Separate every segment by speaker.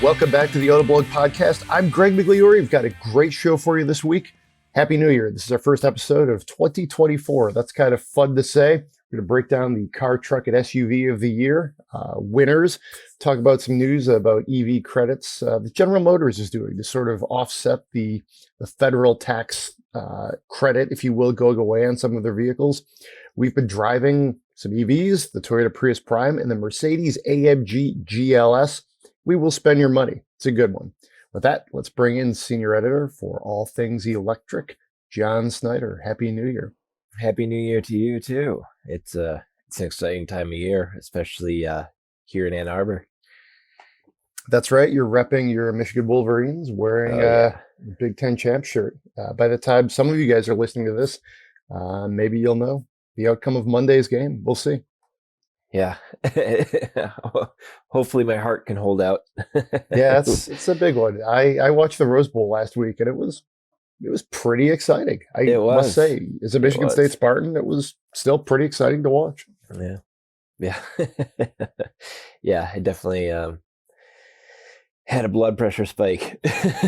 Speaker 1: Welcome back to the Autoblog Podcast. I'm Greg Migliore. We've got a great show for you this week. Happy New Year. This is our first episode of 2024. That's kind of fun to say. We're going to break down the car, truck, and SUV of the year, winners, talk about some news about EV credits that General Motors is doing to sort of offset the federal tax credit, if you will, going away on some of their vehicles. We've been driving some EVs, the Toyota Prius Prime and the Mercedes-AMG GLS. We will spend your money. It's a good one. With that, let's bring in senior editor for all things electric, John Snyder. Happy New Year.
Speaker 2: Happy New Year to you too. It's an exciting time of year, especially here in Ann Arbor.
Speaker 1: That's right. You're repping your Michigan Wolverines, wearing a Big Ten champ shirt. By the time some of you guys are listening to this, maybe you'll know the outcome of Monday's game. We'll see.
Speaker 2: Yeah. Hopefully my heart can hold out.
Speaker 1: Yeah, it's a big one. I watched the Rose Bowl last week, and it was pretty exciting. I must say, as a Michigan State Spartan, it was still pretty exciting to watch.
Speaker 2: Yeah. Yeah, I definitely had a blood pressure spike,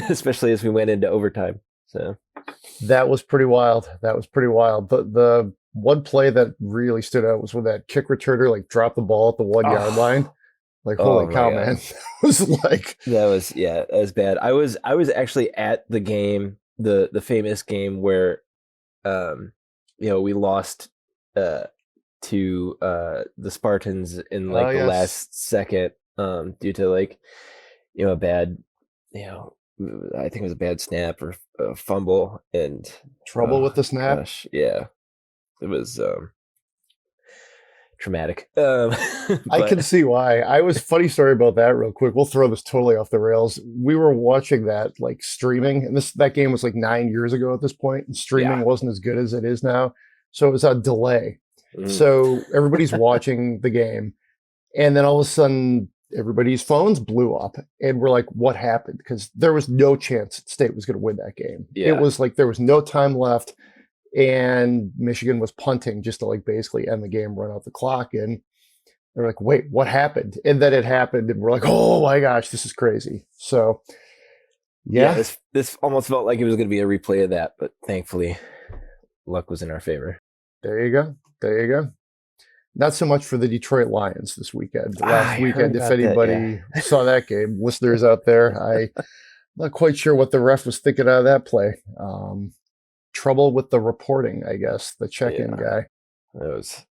Speaker 2: especially as we went into overtime. So
Speaker 1: that was pretty wild. The one play that really stood out was when that kick returner dropped the ball at the 1 yard line. Holy cow, man. It was like
Speaker 2: that was bad. I was actually at the game, the famous game where we lost to the Spartans in the last second due to a bad I think it was a bad snap or a fumble and
Speaker 1: trouble with the snap.
Speaker 2: Gosh, yeah. It was traumatic.
Speaker 1: I can see why. Funny story about that real quick. We'll throw this totally off the rails. We were watching that streaming, and that game was 9 years ago at this point, and streaming wasn't as good as it is now. So it was on delay. So everybody's watching the game, and then all of a sudden everybody's phones blew up, and we're like, what happened? Because there was no chance State was going to win that game. It was there was no time left. And Michigan was punting just to basically end the game, run out the clock. And they're like, wait, what happened? And then it happened. And we're like, oh my gosh, this is crazy. So yeah,
Speaker 2: this almost felt like it was going to be a replay of that, but thankfully luck was in our favor.
Speaker 1: There you go. Not so much for the Detroit Lions this weekend. Last weekend, if anybody saw that game, listeners out there, I'm not quite sure what the ref was thinking out of that play. Trouble with the reporting, I guess, the check-in guy.
Speaker 2: That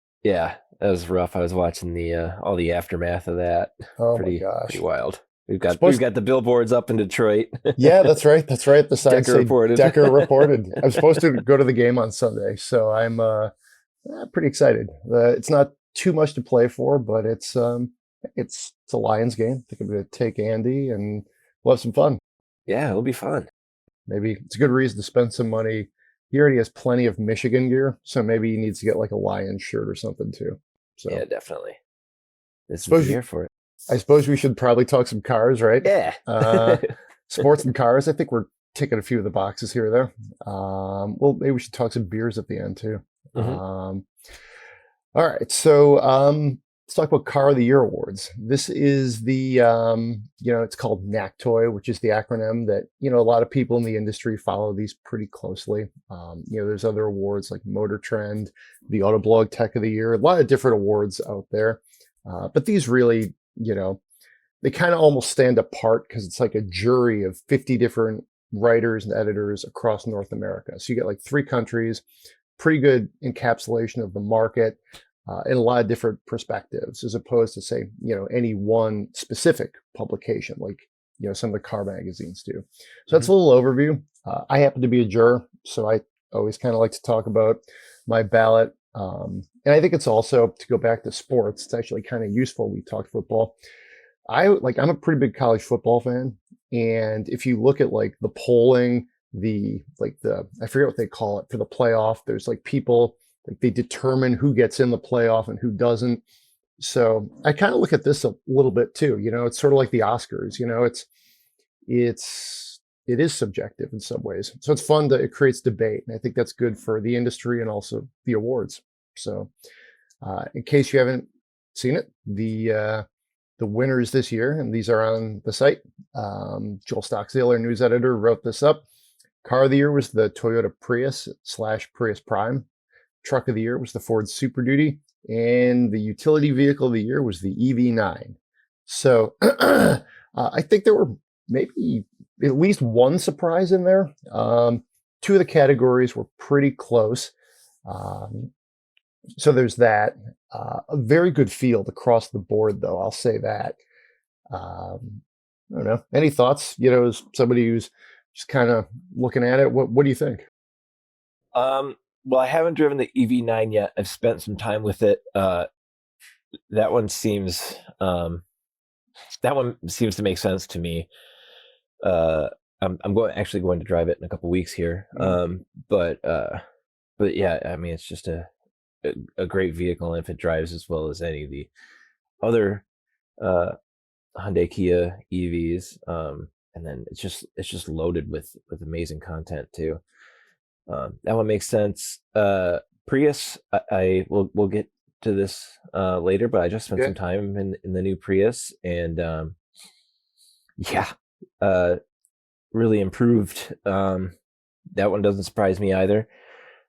Speaker 2: was rough. I was watching the all the aftermath of that.
Speaker 1: Oh my gosh,
Speaker 2: pretty wild. We've got the billboards up in Detroit.
Speaker 1: Yeah, that's right. The signs say Decker reported. I'm supposed to go to the game on Sunday, so I'm pretty excited. It's not too much to play for, but it's a Lions game. I think I'm going to take Andy, and we'll have some fun.
Speaker 2: Yeah, it'll be fun.
Speaker 1: Maybe it's a good reason to spend some money. He already has plenty of Michigan gear, so maybe he needs to get a Lions shirt or something too. So
Speaker 2: yeah, definitely. This is here for it.
Speaker 1: I suppose we should probably talk some cars, right?
Speaker 2: Yeah.
Speaker 1: Sports and cars. I think we're ticking a few of the boxes here or there. Well, maybe we should talk some beers at the end too.
Speaker 2: Mm-hmm.
Speaker 1: All right. So let's talk about Car of the Year awards. This is the, it's called NACTOY, which is the acronym that, a lot of people in the industry follow these pretty closely. There's other awards like Motor Trend, the Autoblog Tech of the Year, a lot of different awards out there. But these really, they kind of almost stand apart because it's like a jury of 50 different writers and editors across North America. So you get 3 countries, pretty good encapsulation of the market. In a lot of different perspectives, as opposed to say, any one specific publication, some of the car magazines do. So that's a little overview. I happen to be a juror, so I always kind of like to talk about my ballot. And I think it's also, to go back to sports, it's actually kind of useful. We talked football. I'm a pretty big college football fan. And if you look at the polling, I forget what they call it for the playoff, there's people, they determine who gets in the playoff and who doesn't. So I kind of look at this a little bit too. It's sort of like the Oscars. It is subjective in some ways. So it's fun it creates debate, and I think that's good for the industry and also the awards. So in case you haven't seen it, the the winners this year, and these are on the site. Joel Stockstill, our news editor, wrote this up. Car of the year was the Toyota Prius / Prius Prime. Truck of the year was the Ford Super Duty, and the utility vehicle of the year was the EV9. So I think there were maybe at least one surprise in there. Two of the categories were pretty close. So there's that. A very good field across the board, though. I'll say that. I don't know. Any thoughts? As somebody who's just kind of looking at it, what do you think?
Speaker 2: Well, I haven't driven the EV9 yet. I've spent some time with it. That one seems to make sense to me. I'm actually going to drive it in a couple weeks here. But yeah, I mean, it's just a great vehicle, and if it drives as well as any of the other Hyundai Kia EVs, and then it's just loaded with amazing content too. That one makes sense. Prius, we'll get to this later, but I just spent some time in the new Prius, and really improved. That one doesn't surprise me either.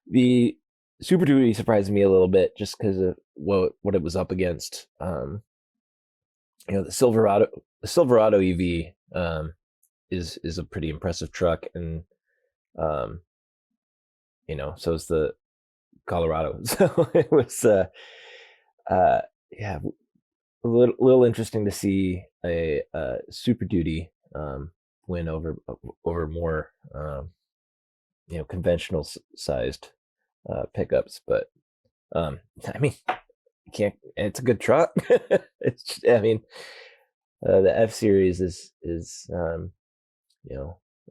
Speaker 2: The Super Duty surprised me a little bit just because of what it was up against. The Silverado EV is a pretty impressive truck, and so is the Colorado. So it was a little interesting to see a Super Duty win over more conventional sized pickups, but I mean, you can't. It's a good truck. The F Series is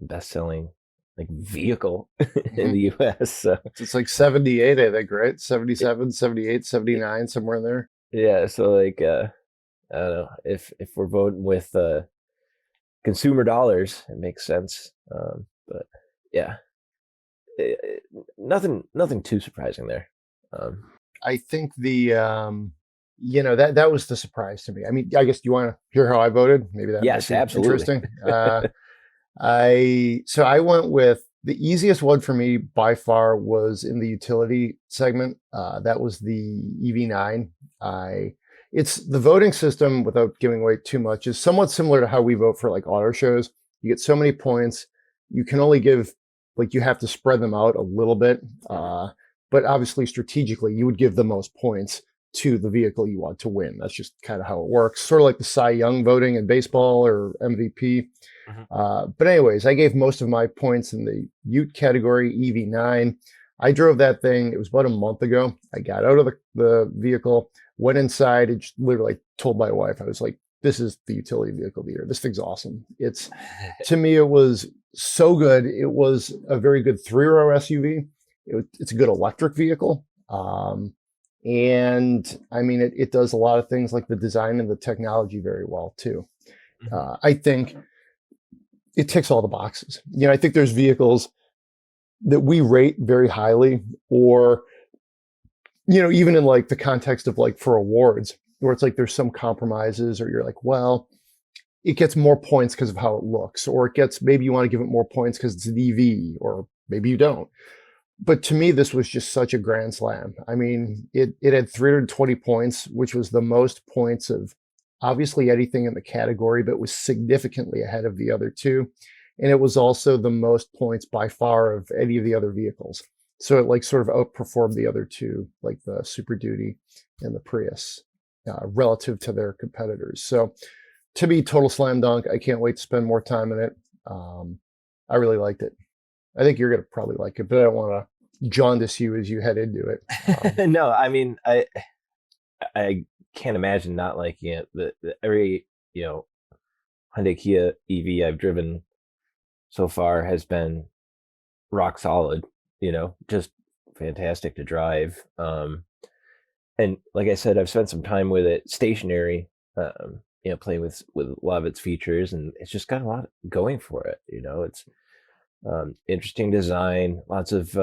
Speaker 2: best selling vehicle in the US. So
Speaker 1: it's like 78, I think, right? 77, 78, 79, somewhere in there.
Speaker 2: Yeah, so I don't know, if we're voting with consumer dollars, it makes sense. But yeah, nothing too surprising there.
Speaker 1: I think the that was the surprise to me. I mean, I guess, do you want to hear how I voted? Maybe that
Speaker 2: yes, absolutely
Speaker 1: interesting. I went with the easiest one for me by far was in the utility segment. That was the EV9. It's the voting system, without giving away too much, is somewhat similar to how we vote for auto shows. You get so many points. You can only give, you have to spread them out a little bit. But obviously strategically, you would give the most points to the vehicle you want to win. That's just kind of how it works. Sort of like the Cy Young voting in baseball or MVP. But anyways, I gave most of my points in the Ute category, EV9. I drove that thing. It was about a month ago. I got out of the vehicle, went inside, and just literally told my wife, I was like, this is the utility vehicle of the year. This thing's awesome. To me, it was so good. It was a very good 3-row SUV. It's a good electric vehicle. And I mean, it does a lot of things like the design and the technology very well too. I think it ticks all the boxes. I think there's vehicles that we rate very highly, or, even in the context of for awards, where it's there's some compromises, or you're well, it gets more points because of how it looks, or maybe you want to give it more points because it's an EV, or maybe you don't. But to me, this was just such a grand slam. I mean, it had 320 points, which was the most points of obviously anything in the category, but was significantly ahead of the other two. And it was also the most points by far of any of the other vehicles. So it sort of outperformed the other two, like the Super Duty and the Prius, relative to their competitors. So to me, total slam dunk. I can't wait to spend more time in it. I really liked it. I think you're going to probably like it, but I don't want to jaundice you as you head into it.
Speaker 2: No, I mean, I can't imagine not liking it. The every Hyundai Kia EV I've driven so far has been rock solid. Just fantastic to drive. And like I said, I've spent some time with it stationary. Playing with a lot of its features, and it's just got a lot going for it. It's interesting design, lots of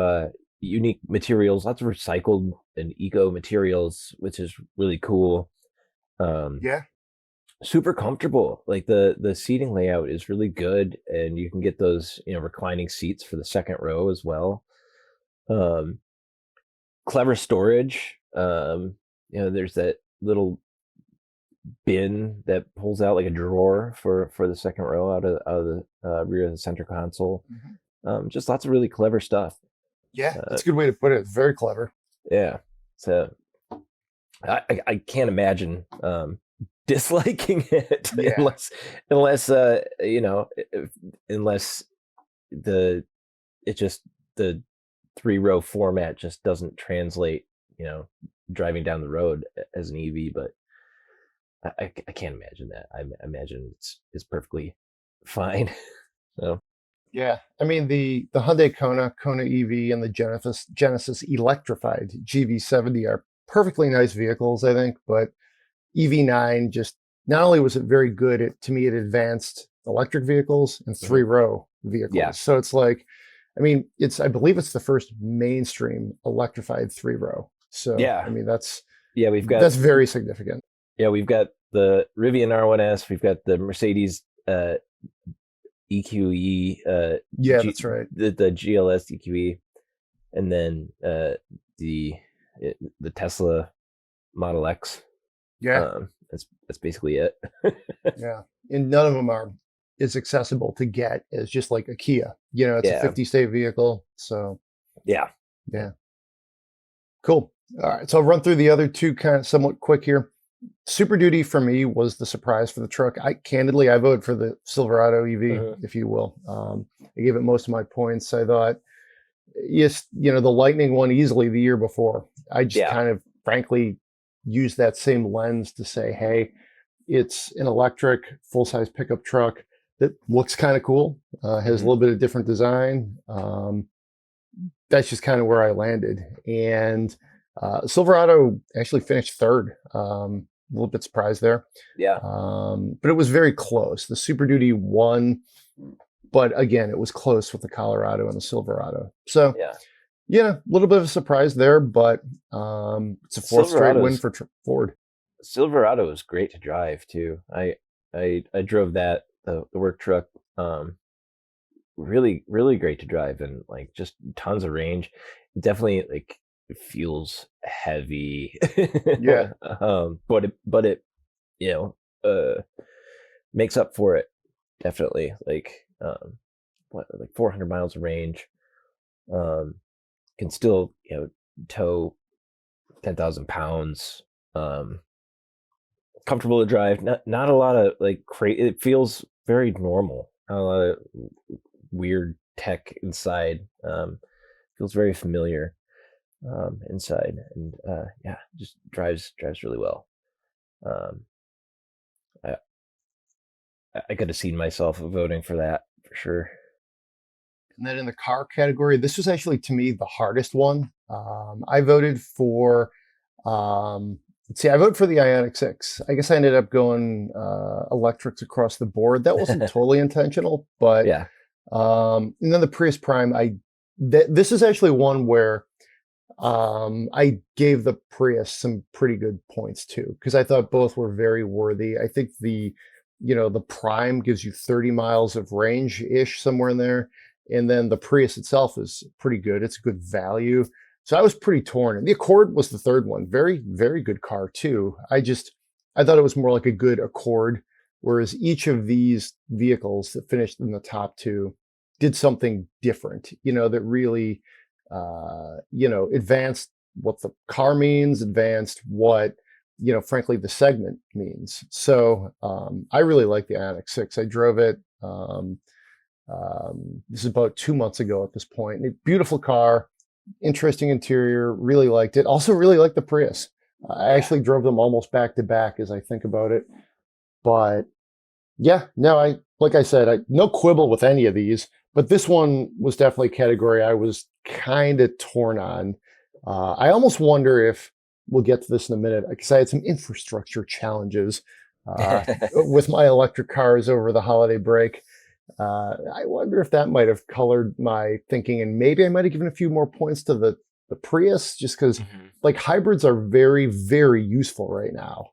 Speaker 2: unique materials, lots of recycled and eco materials, which is really cool.
Speaker 1: Yeah.
Speaker 2: super comfortable. Like the seating layout is really good, and you can get those, reclining seats for the second row as well. Um, Clever storage. There's that little bin that pulls out like a drawer for the second row out of the rear of the center console. Just lots of really clever stuff.
Speaker 1: Yeah, that's a good way to put it. It's very clever.
Speaker 2: Yeah. So I can't imagine disliking it
Speaker 1: Yeah.
Speaker 2: unless unless the the 3-row format just doesn't translate, driving down the road as an EV. But I can't imagine that. I imagine it's perfectly fine. So
Speaker 1: Yeah. I mean, the Hyundai Kona EV, and the Genesis electrified GV70 are perfectly nice vehicles, I think, but EV9 just, not only was it very good, to me, it advanced electric vehicles and 3-row vehicles.
Speaker 2: Yeah.
Speaker 1: So it's like, I mean, I believe it's the first mainstream electrified 3-row. So
Speaker 2: yeah,
Speaker 1: I mean, that's very significant.
Speaker 2: Yeah, we've got the Rivian R1S, we've got the Mercedes EQE.
Speaker 1: That's right.
Speaker 2: The GLS EQE, and then the Tesla Model X.
Speaker 1: Yeah.
Speaker 2: That's basically it.
Speaker 1: Yeah. And none of them are as accessible to get as just like a Kia. It's a 50-state vehicle. So
Speaker 2: yeah.
Speaker 1: Cool. All right. So I'll run through the other two kind of somewhat quick here. Super Duty for me was the surprise for the truck. I voted for the Silverado EV, if you will. I gave it most of my points. I thought, yes, the Lightning won easily the year before. I just kind of frankly used that same lens to say, hey, it's an electric full-size pickup truck that looks kind of cool, has a little bit of different design. That's just kind of where I landed. And Silverado actually finished third. A little bit surprised there.
Speaker 2: Yeah.
Speaker 1: But it was very close. The Super Duty won, but again, it was close with the Colorado and the Silverado. So yeah, a little bit of a surprise there, but it's a fourth straight win for Ford.
Speaker 2: Silverado is great to drive too. I drove that, the work truck. Really, really great to drive, and like just tons of range. Definitely like it feels heavy.
Speaker 1: Yeah.
Speaker 2: But it makes up for it. Definitely. Like 400 miles of range. Can still, tow 10,000 pounds. Comfortable to drive. Not a lot of like it feels very normal. Not a lot of weird tech inside. Feels very familiar inside, and just drives really well. I could have seen myself voting for that for sure.
Speaker 1: And then in the car category, this was actually to me the hardest one. I voted for I voted for the Ioniq 6. I guess I ended up going electrics across the board. That wasn't totally intentional, but
Speaker 2: yeah.
Speaker 1: And then the Prius Prime, this is actually one where I gave the Prius some pretty good points too, because I thought both were very worthy. I think the Prime gives you 30 miles of range-ish, somewhere in there. And then the Prius itself is pretty good. It's a good value. So I was pretty torn. And the Accord was the third one. Very, very good car too. I thought it was more like a good Accord, whereas each of these vehicles that finished in the top two did something different, that really, advanced what the car means, advanced what, frankly, the segment means. So I really like the Ioniq 6. I drove it. This is about 2 months ago at this point. Beautiful car, interesting interior, really liked it. Also really liked the Prius. I actually drove them almost back to back as I think about it. But yeah, no, like I said, no quibble with any of these, but this one was definitely a category I was kind of torn on. I almost wonder if we'll get to this in a minute, because I had some infrastructure challenges with my electric cars over the holiday break. I wonder if that might have colored my thinking, and maybe I might have given a few more points to the Prius, just because like hybrids are very, very useful right now.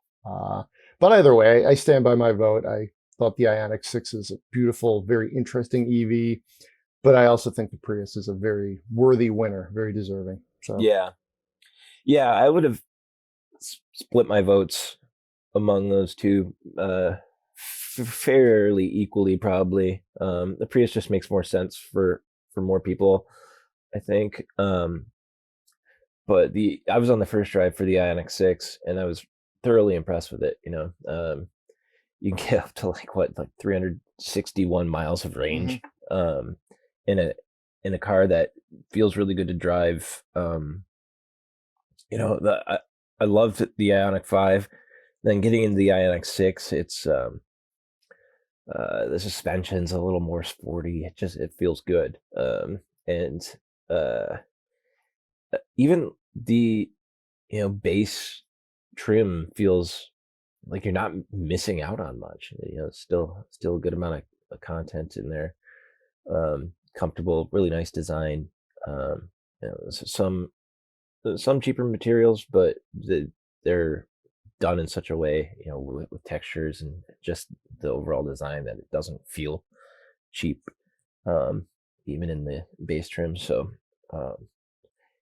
Speaker 1: But either way, I stand by my vote. I thought the Ioniq 6 is a beautiful, very interesting EV, but I also think the Prius is a very worthy winner, very deserving. So,
Speaker 2: Yeah. Yeah, I would have split my votes among those two fairly equally, probably. The Prius just makes more sense for more people, I think. But I was on the first drive for the Ioniq 6, and I was thoroughly impressed with it. You can get up to like 361 miles of range,
Speaker 1: mhm.
Speaker 2: in a car that feels really good to drive. I loved the Ioniq 5. Then getting into the Ioniq 6, it's the suspension's a little more sporty. It feels good. And uh, even the base trim feels like you're not missing out on much. Still a good amount of content in there. Comfortable, really nice design. Some cheaper materials, but they're done in such a way, with textures and just the overall design, that it doesn't feel cheap, um, even in the base trim. So, um,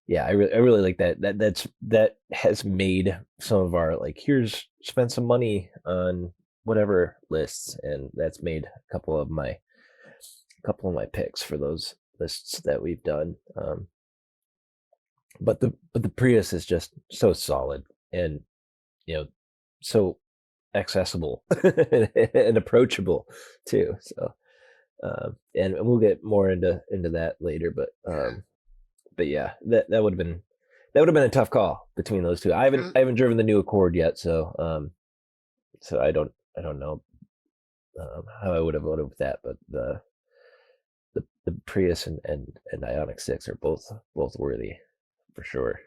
Speaker 2: yeah, I really like that. That has made some of our, like, here's spend some money on whatever lists, and that's made a couple of my picks for those lists that we've done. But the Prius is just so solid, and so accessible and approachable too. So, and we'll get more into that later. But yeah, that would have been a tough call between those two. I haven't driven the new Accord yet, so I don't know how I would have voted with that. But the Prius and Ioniq 6 are both worthy for sure.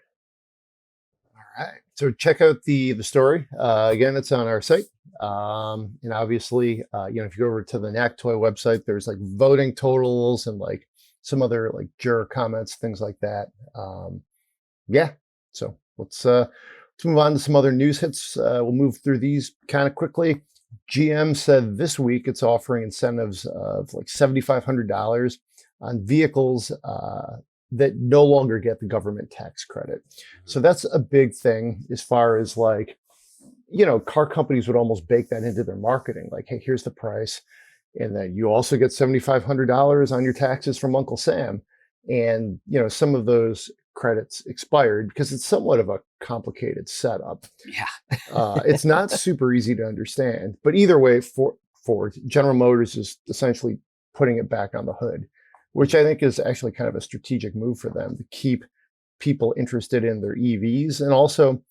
Speaker 1: All right. So check out the story. Again, it's on our site. And obviously, if you go over to the NACTOY website, there's like voting totals and like some other like juror comments, things like that. Yeah. So let's move on to some other news hits. We'll move through these kind of quickly. GM said this week it's offering incentives of like $7,500 on vehicles that no longer get the government tax credit. So that's a big thing as far as like, car companies would almost bake that into their marketing. Like, hey, here's the price. And then you also get $7,500 on your taxes from Uncle Sam. And, some of those credits expired because it's somewhat of a complicated setup.
Speaker 2: Yeah.
Speaker 1: It's not super easy to understand, but either way, for General Motors is essentially putting it back on the hood, which I think is actually kind of a strategic move for them to keep people interested in their EVs. And also,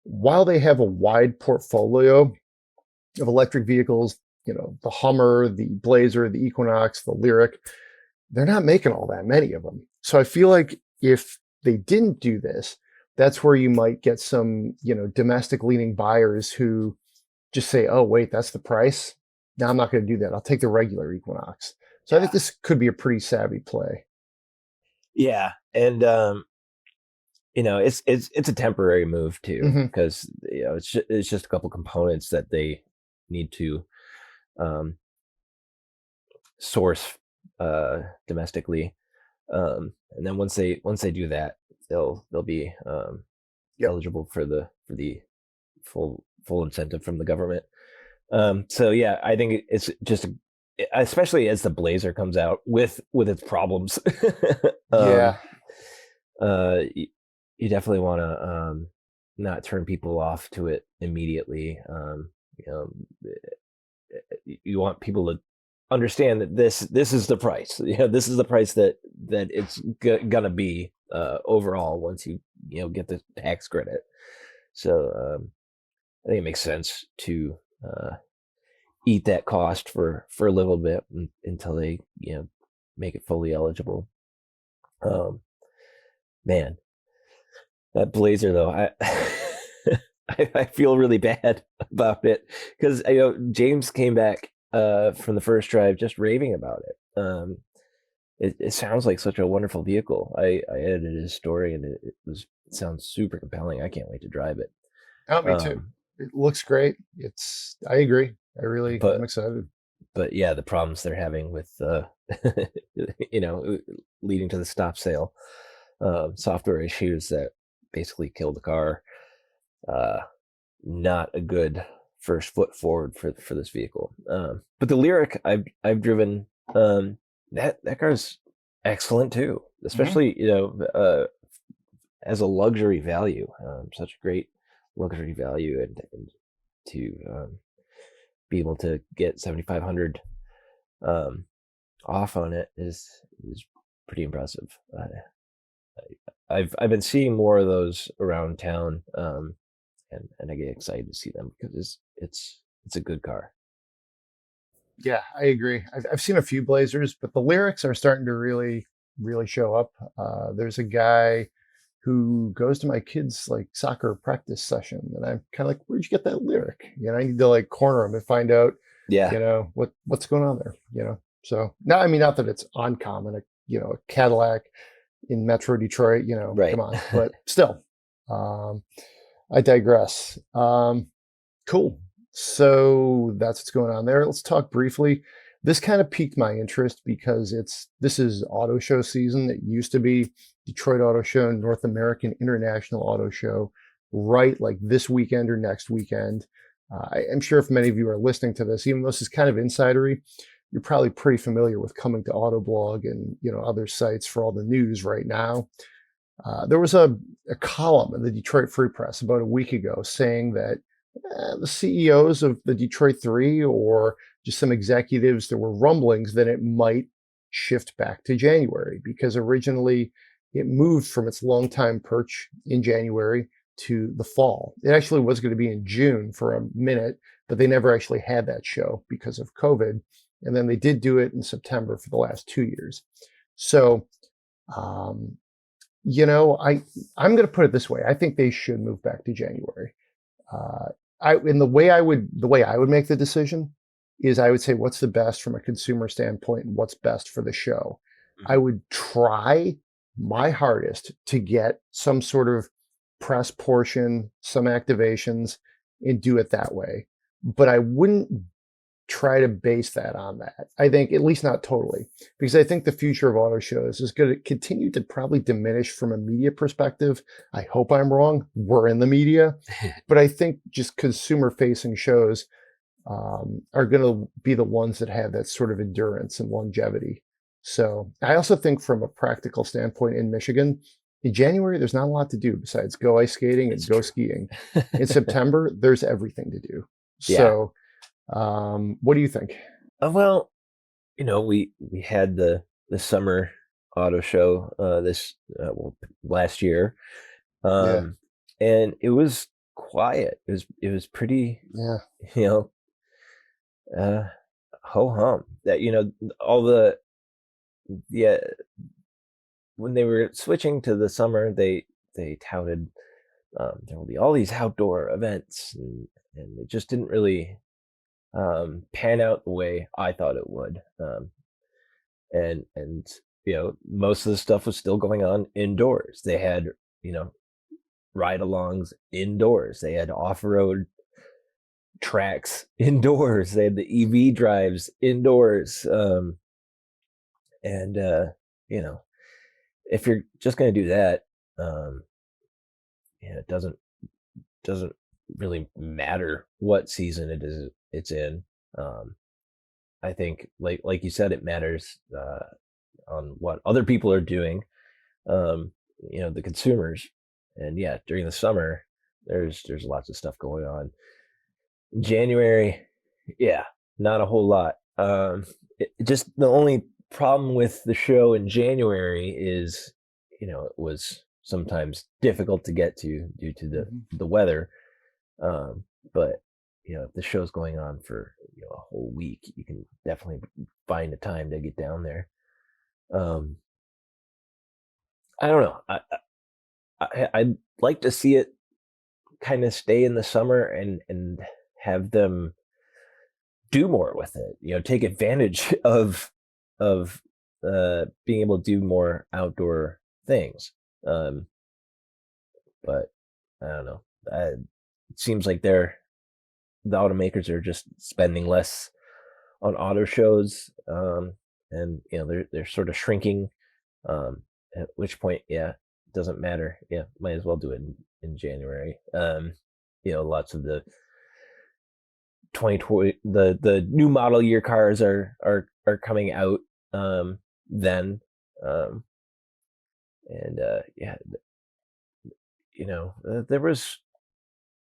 Speaker 1: while they have a wide portfolio of electric vehicles, the Hummer, the Blazer, the Equinox, the Lyriq, they're not making all that many of them. So I feel like if they didn't do this, that's where you might get some, domestic leaning buyers who just say, oh, wait, that's the price. No, I'm not going to do that. I'll take the regular Equinox. So I think this could be a pretty savvy play.
Speaker 2: Yeah, and it's a temporary move too, because it's just a couple components that they need to source domestically, and then once they do that, they'll be eligible for the full incentive from the government. So yeah, I think it's just especially as the Blazer comes out with its problems.
Speaker 1: Yeah.
Speaker 2: You definitely want to not turn people off to it immediately. You want people to understand that this is the price. This is the price that it's gonna be overall once you get the tax credit. So I think it makes sense to eat that cost for a little bit until they make it fully eligible. Man, that Blazer though, I feel really bad about it, because James came back from the first drive just raving about it. It sounds like such a wonderful vehicle. I edited his story, and it sounds super compelling. I can't wait to drive it.
Speaker 1: Oh, me too. It looks great. I agree. I'm
Speaker 2: but
Speaker 1: excited.
Speaker 2: yeah, the problems they're having with you know, leading to the stop sale, software issues that basically killed the car. Uh, Not a good first foot forward for this vehicle. But the Lyric I've driven, that car's excellent too,
Speaker 1: Mhm.
Speaker 2: especially as a luxury value. Such a great luxury value, and to be able to get 7,500 um, off on it is pretty impressive. I've been seeing more of those around town, and I get excited to see them because it's a good car.
Speaker 1: Yeah, I agree. I've seen a few Blazers, but the lyrics are starting to really show up. There's a guy who goes to my kids' like soccer practice session, and I'm kind of like, "Where'd you get that lyric?" I need to like corner him and find out,
Speaker 2: Yeah,
Speaker 1: what's going on there. So no, I mean, not that it's uncommon. A Cadillac in Metro Detroit.
Speaker 2: right.
Speaker 1: Come on, but still, um, I digress. Cool. So that's what's going on there. Let's talk briefly. This kind of piqued my interest because this is auto show season. It used to be Detroit Auto Show, North American International Auto Show, right like this weekend or next weekend. I'm sure if many of you are listening to this, even though this is kind of insidery, you're probably pretty familiar with coming to Autoblog and other sites for all the news right now. There was a column in the Detroit Free Press about a week ago saying that the CEOs of the Detroit Three or just some executives, there were rumblings that it might shift back to January because originally it moved from its longtime perch in January to the fall. It actually was going to be in June for a minute, but they never actually had that show because of COVID. And then they did do it in September for the last 2 years. So, um, I'm going to put it this way. I think they should move back to January. Uh, the way I would make the decision is I would say what's the best from a consumer standpoint and what's best for the show. I
Speaker 2: Mhm.
Speaker 1: would try my hardest to get some sort of press portion, some activations, and do it that way. But I wouldn't try to base that on that. I think, at least not totally, because I think the future of auto shows is going to continue to probably diminish from a media perspective. I hope I'm wrong. We're in the media, but I think just consumer facing shows are going to be the ones that have that sort of endurance and longevity. So I also think from a practical standpoint in Michigan, in January, there's not a lot to do besides go ice skating and
Speaker 2: It's
Speaker 1: go
Speaker 2: true.
Speaker 1: skiing. In September, there's everything to do.
Speaker 2: Yeah.
Speaker 1: So what do you think?
Speaker 2: Well, we had the summer auto show this last year,
Speaker 1: Yeah,
Speaker 2: um, and it was quiet. It was pretty,
Speaker 1: yeah,
Speaker 2: you know, uh, ho hum. That all the yeah when they were switching to the summer, they touted there will be all these outdoor events, and it just didn't really pan out the way I thought it would. And most of the stuff was still going on indoors. They had you know ride-alongs indoors. They had off-road tracks indoors. They had the EV drives indoors. And you know, if you're just going to do that, um, it doesn't really matter what season it's in. Um, I think like you said, it matters on what other people are doing. Um, the consumers, and yeah, during the summer, there's lots of stuff going on. January, yeah, not a whole lot. Just the only problem with the show in January is, it was sometimes difficult to get to due to the
Speaker 1: mhm.
Speaker 2: the weather. Um, but if the show's going on for a whole week, you can definitely find a time to get down there. Um, I don't know. I'd like to see it kind of stay in the summer and have them do more with it. Take advantage of being able to do more outdoor things. Um, but I don't know. It seems like they're the automakers are just spending less on auto shows, and they're sort of shrinking. At which point, it doesn't matter. Might as well do it in January. Lots of the 2020 the new model year cars are coming out then, and there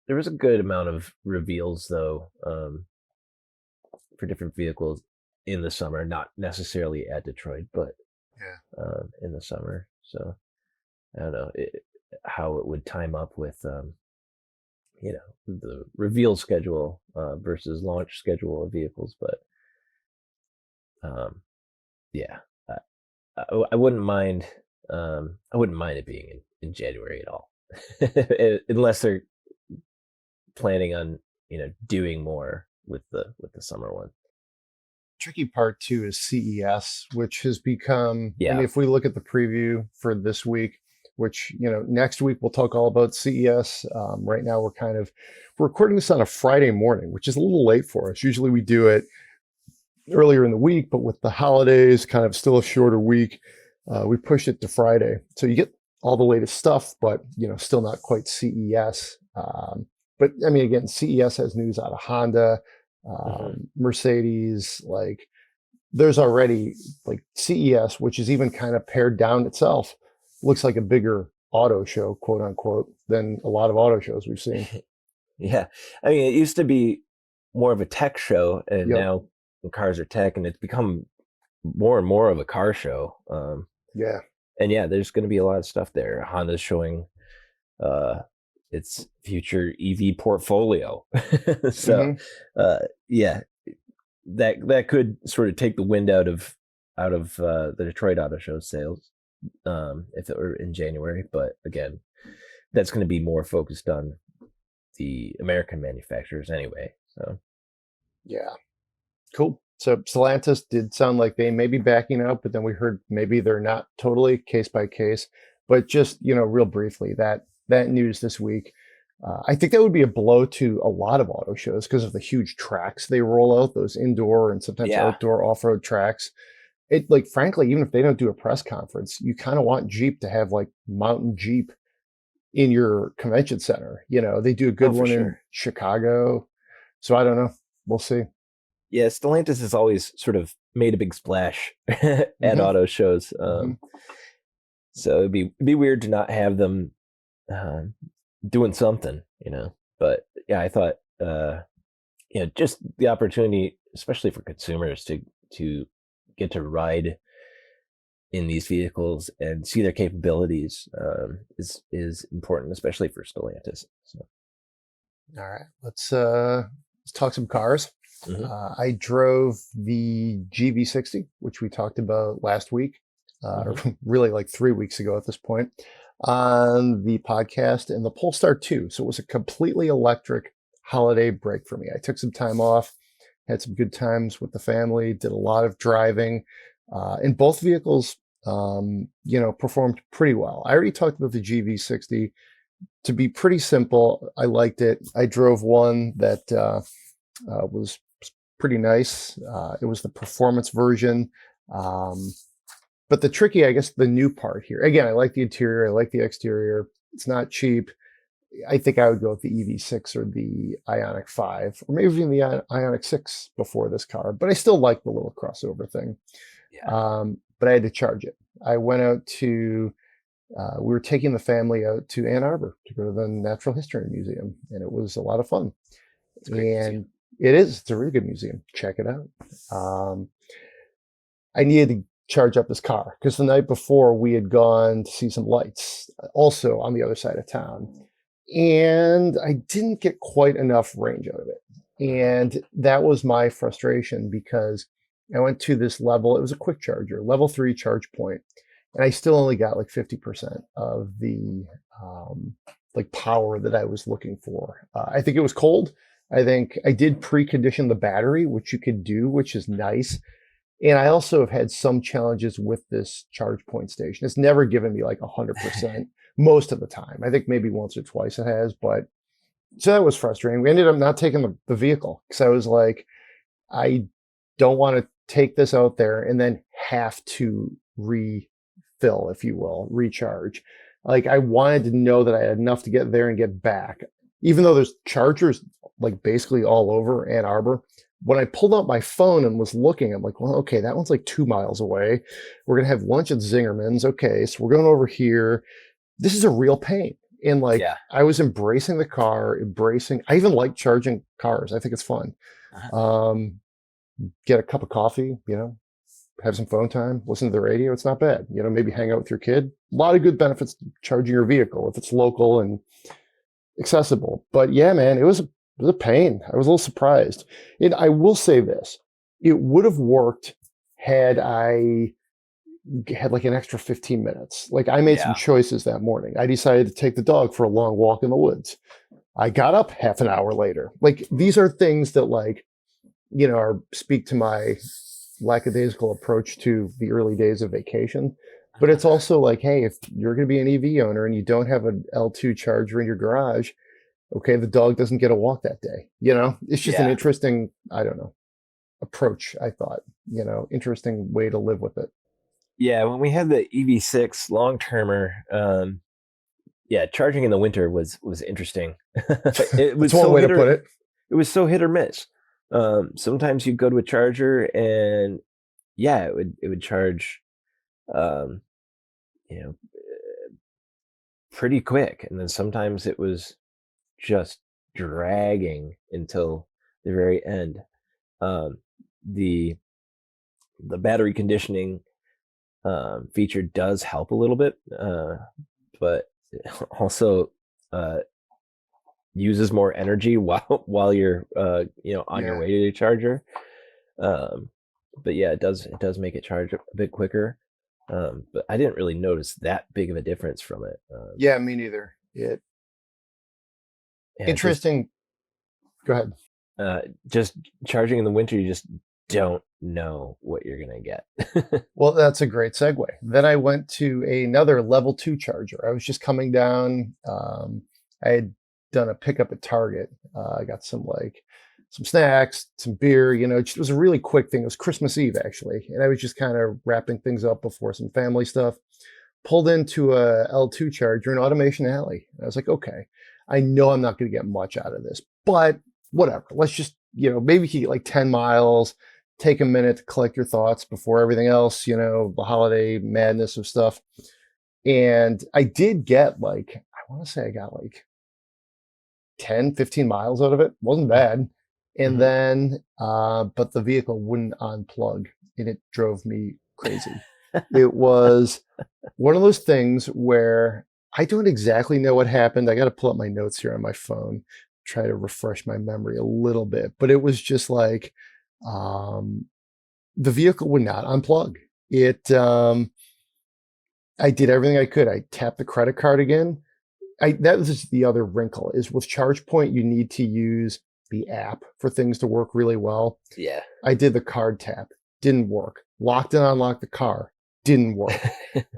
Speaker 2: was a good amount of reveals though, for different vehicles in the summer, not necessarily at Detroit, but in the summer. So I don't know how it would time up with the reveal schedule versus launch schedule of vehicles, but I wouldn't mind. I wouldn't mind it being in January at all, unless they're planning on doing more with the summer one.
Speaker 1: Tricky part too is CES, which has become. I mean, if we look at the preview for this week, which next week we'll talk all about CES. Right now we're recording this on a Friday morning, which is a little late for us. Usually we do it earlier in the week, but with the holidays, kind of still a shorter week, we pushed it to Friday. So you get all the latest stuff, but still not quite CES. But I mean, again, CES has news out of Honda, Mercedes. Like there's already like CES, which is even kind of pared down itself. Looks like a bigger auto show, quote unquote, than a lot of auto shows we've seen.
Speaker 2: Yeah. I mean, it used to be more of a tech show, and now the cars are tech, and it's become more and more of a car show. And there's going to be a lot of stuff there. Honda's showing its future EV portfolio. So, that could sort of take the wind out of the Detroit Auto Show sales, if it were in January. But again, that's going to be more focused on the American manufacturers anyway. So,
Speaker 1: cool. So Stellantis did sound like they may be backing out, but then we heard maybe they're not, totally case by case. But just real briefly, that news this week, I think that would be a blow to a lot of auto shows because of the huge tracks they roll out, those indoor and sometimes outdoor off-road tracks. It, like, frankly, even if they don't do a press conference, you kind of want Jeep to have like Mountain Jeep in your convention center. They do a good one in Chicago. So I don't know. We'll see.
Speaker 2: Yeah, Stellantis has always sort of made a big splash at auto shows. So it'd be weird to not have them doing something, But I thought, just the opportunity, especially for consumers, to get to ride in these vehicles and see their capabilities is important, especially for Stellantis. So.
Speaker 1: All right, let's talk some cars. I drove the GV60, which we talked about last week, really like 3 weeks ago at this point, on the podcast, and the Polestar 2. So it was a completely electric holiday break for me. I took some time off, had some good times with the family, did a lot of driving, and both vehicles, performed pretty well. I already talked about the GV60. To be pretty simple, I liked it. I drove one that was pretty nice. It was the performance version. But the tricky, I guess, the new part here, again, I like the interior, I like the exterior. It's not cheap. I think I would go with the EV6 or the Ioniq 5, or maybe even the Ioniq 6 before this car, but I still like the little crossover thing. But I had to charge it. I went out to, we were taking the family out to Ann Arbor to go to the Natural History Museum, and it was a lot of fun. And it's a really good museum. Check it out. I needed to charge up this car because the night before we had gone to see some lights, also on the other side of town, and I didn't get quite enough range out of it. And that was my frustration because I went to this level, it was a quick charger, level 3 charge point, and I still only got like 50% of the power that I was looking for. I think it was cold. I think I did precondition the battery, which you could do, which is nice. And I also have had some challenges with this charge point station. It's never given me like 100% most of the time. I think maybe once or twice it has, but So that was frustrating. We ended up not taking the vehicle because I was like, I don't want to take this out there and then have to refill, if you will, recharge. Like I wanted to know that I had enough to get there and get back. Even though there's chargers like basically all over Ann Arbor, when I pulled out my phone and was looking, I'm like, well, okay, that one's like 2 miles away. We're going to have lunch at Zingerman's. Okay, so we're going over here. This is a real pain. And like,
Speaker 2: Yeah.
Speaker 1: I was embracing the car, I even like charging cars. I think it's fun. Um, get a cup of coffee, have some phone time, listen to the radio. It's not bad. Maybe hang out with your kid. A lot of good benefits to charging your vehicle if it's local and accessible. But yeah, man, it was a pain. I was a little surprised. And I will say this, it would have worked had I had like an extra 15 minutes. Like I made some choices that morning. I decided to take the dog for a long walk in the woods. I got up half an hour later. Like these are things that like, speak to my lackadaisical approach to the early days of vacation. But it's also like, hey, if you're going to be an EV owner and you don't have an L2 charger in your garage, okay, the dog doesn't get a walk that day. It's just an interesting, I don't know, approach, I thought, interesting way to live with it.
Speaker 2: Yeah, when we had the EV6 long-termer, charging in the winter was interesting. It was
Speaker 1: That's one way to put it.
Speaker 2: It was so hit or miss. Sometimes you go to a charger and it would charge, pretty quick, and then sometimes it was just dragging until the very end. The battery conditioning feature does help a little bit, but also uses more energy while you're on your way to the charger. But yeah, it does make it charge a bit quicker. But I didn't really notice that big of a difference from it.
Speaker 1: Yeah, me neither. Interesting. Go ahead.
Speaker 2: Just charging in the winter, you just don't know what you're gonna get.
Speaker 1: Well, that's a great segue. Then I went to another level 2 charger. I was just coming down. I had done a pickup at Target. I got some snacks, some beer. It was a really quick thing. It was Christmas Eve actually, and I was just kind of wrapping things up before some family stuff. Pulled into a L2 charger in Automation Alley. I was like, okay, I know I'm not going to get much out of this, but whatever. Let's just, maybe you get like 10 miles, take a minute to collect your thoughts before everything else, the holiday madness of stuff. And I did get I want to say I got 10, 15 miles out of it. Wasn't bad. And then, but the vehicle wouldn't unplug and it drove me crazy. It was one of those things where I don't exactly know what happened. I got to pull up my notes here on my phone, try to refresh my memory a little bit, but it was just the vehicle would not unplug. I did everything I could. I tapped the credit card again. That was just the other wrinkle is with ChargePoint, you need to use the app for things to work really well.
Speaker 2: Yeah.
Speaker 1: I did the card tap, didn't work. Locked and unlocked the car, didn't work.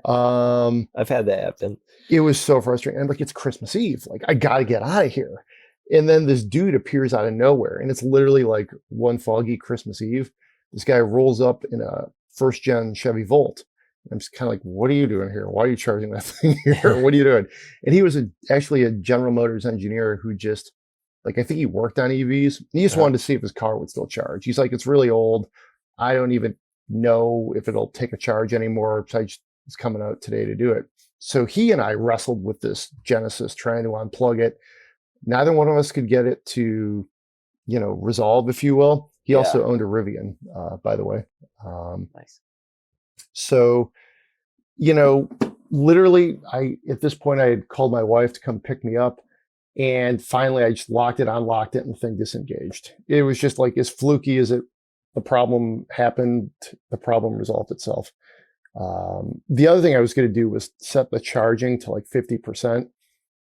Speaker 2: I've had that happen.
Speaker 1: It was so frustrating. I'm like, it's Christmas Eve. I got to get out of here. And then this dude appears out of nowhere. And it's literally like one foggy Christmas Eve. This guy rolls up in a first gen Chevy Volt. I'm just kind of like, what are you doing here? Why are you charging that thing here? What are you doing? And he was actually a General Motors engineer who just, I think he worked on EVs. He just wanted to see if his car would still charge. He's like, it's really old. I don't even know if it'll take a charge anymore. So it's coming out today to do it. So he and I wrestled with this Genesis, trying to unplug it. Neither one of us could get it to, resolve, if you will. He also owned a Rivian, by the way.
Speaker 2: Nice.
Speaker 1: So, literally, at this point, I had called my wife to come pick me up. And finally, I just locked it, unlocked it, and the thing disengaged. It was just as fluky as the problem happened, the problem resolved itself. The other thing I was going to do was set the charging to 50%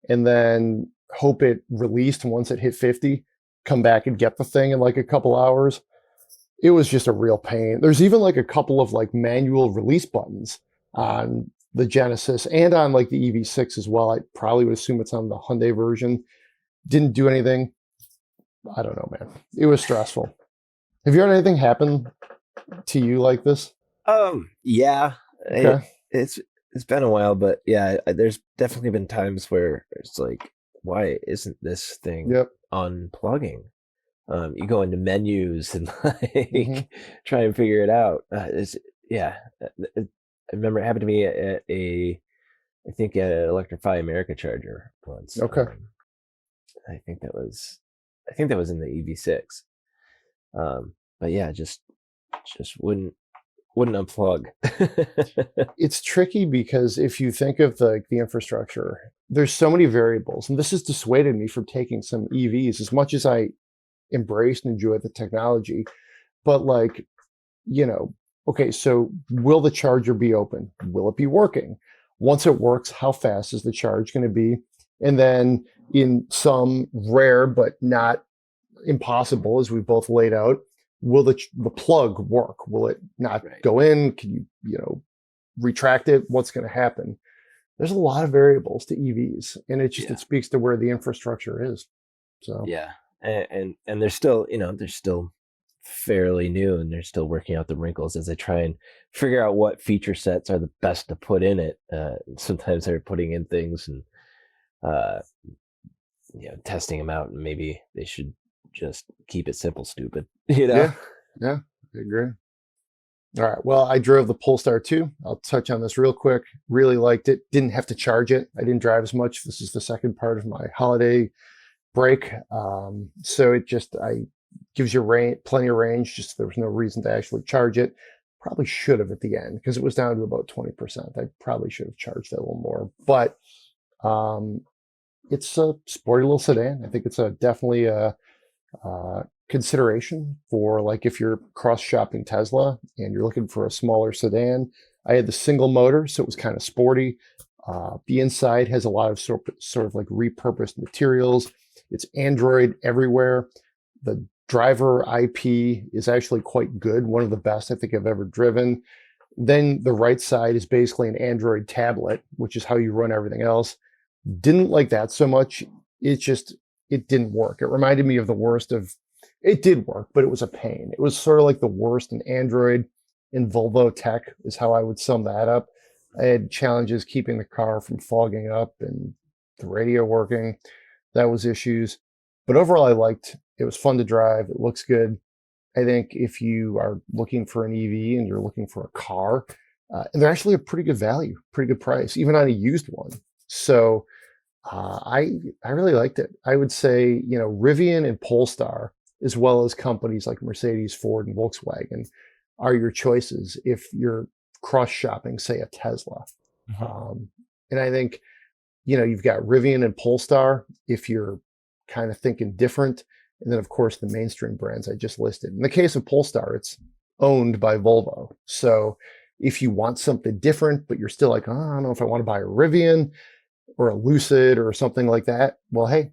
Speaker 1: and then hope it released once it hit 50, come back and get the thing in a couple hours. It was just a real pain. There's even a couple of manual release buttons on the Genesis and on the EV6 as well. I probably would assume it's on the Hyundai version. didn't do anything. I don't know, man. It was stressful. Have you had anything happen to you like this?
Speaker 2: Yeah,
Speaker 1: Okay.
Speaker 2: it's been a while, but yeah, there's definitely been times where it's like, why isn't this thing
Speaker 1: Yep.
Speaker 2: unplugging? You go into menus and
Speaker 1: Hmm.
Speaker 2: like try and figure it out. Yeah. I remember it happened to me at I think at Electrify America charger once.
Speaker 1: Okay.
Speaker 2: I think I think that was in the EV6. But yeah, just wouldn't unplug.
Speaker 1: It's tricky because if you think of the infrastructure, there's so many variables, and this has dissuaded me from taking some EVs as much as I embrace and enjoy the technology. But like, you know, okay, so will the charger be open? Will it be working? Once it works, how fast is the charge going to be? And then in some rare but not impossible, as we both laid out, will the plug work? Will it not
Speaker 2: Right.
Speaker 1: go in? Can you retract it? What's going to happen? There's a lot of variables to EVs, and it
Speaker 2: Yeah.
Speaker 1: speaks to where the infrastructure is. So
Speaker 2: Yeah. And they're still, they're still fairly new and they're still working out the wrinkles as they try and figure out what feature sets are the best to put in it. Sometimes they're putting in things and uh, testing them out, and maybe they should just keep it simple, stupid.
Speaker 1: yeah, yeah, I agree. All right. Well, I drove the Polestar 2. I'll touch on this real quick. Really liked it. Didn't have to charge it. I didn't drive as much. This is the second part of my holiday break. So it just I gives you plenty of range. Just there was no reason to actually charge it. Probably should have at the end because it was down to about 20%. I probably should have charged that a little more. But um, it's a sporty little sedan. I think it's a definitely a consideration for like if you're cross shopping Tesla and you're looking for a smaller sedan. I had the single motor, so it was kind of sporty. The inside has a lot of sort of like repurposed materials. It's Android everywhere. The driver IP is actually quite good, one of the best I think I've ever driven. Then the right side is basically an Android tablet, which is how you run everything else. Didn't like that so much. It didn't work. It reminded me of the worst of it did work, but it was a pain. It was sort of like the worst in Android in Volvo tech is how I would sum that up. I had challenges keeping the car from fogging up and the radio working. That was issues. But overall I liked it was fun to drive. It looks good. I think if you are looking for an EV and you're looking for a car, and they're actually a pretty good value, pretty good price, even on a used one. So I really liked it. I would say, Rivian and Polestar, as well as companies like Mercedes, Ford, and Volkswagen, are your choices if you're cross shopping, say, a Tesla.
Speaker 2: Mhm.
Speaker 1: Um, and I think, you've got Rivian and Polestar if you're kind of thinking different. And then, of course, the mainstream brands I just listed. In the case of Polestar, it's owned by Volvo. So if you want something different, but you're still like, oh, I don't know if I want to buy a Rivian or a Lucid or something like that, well, hey,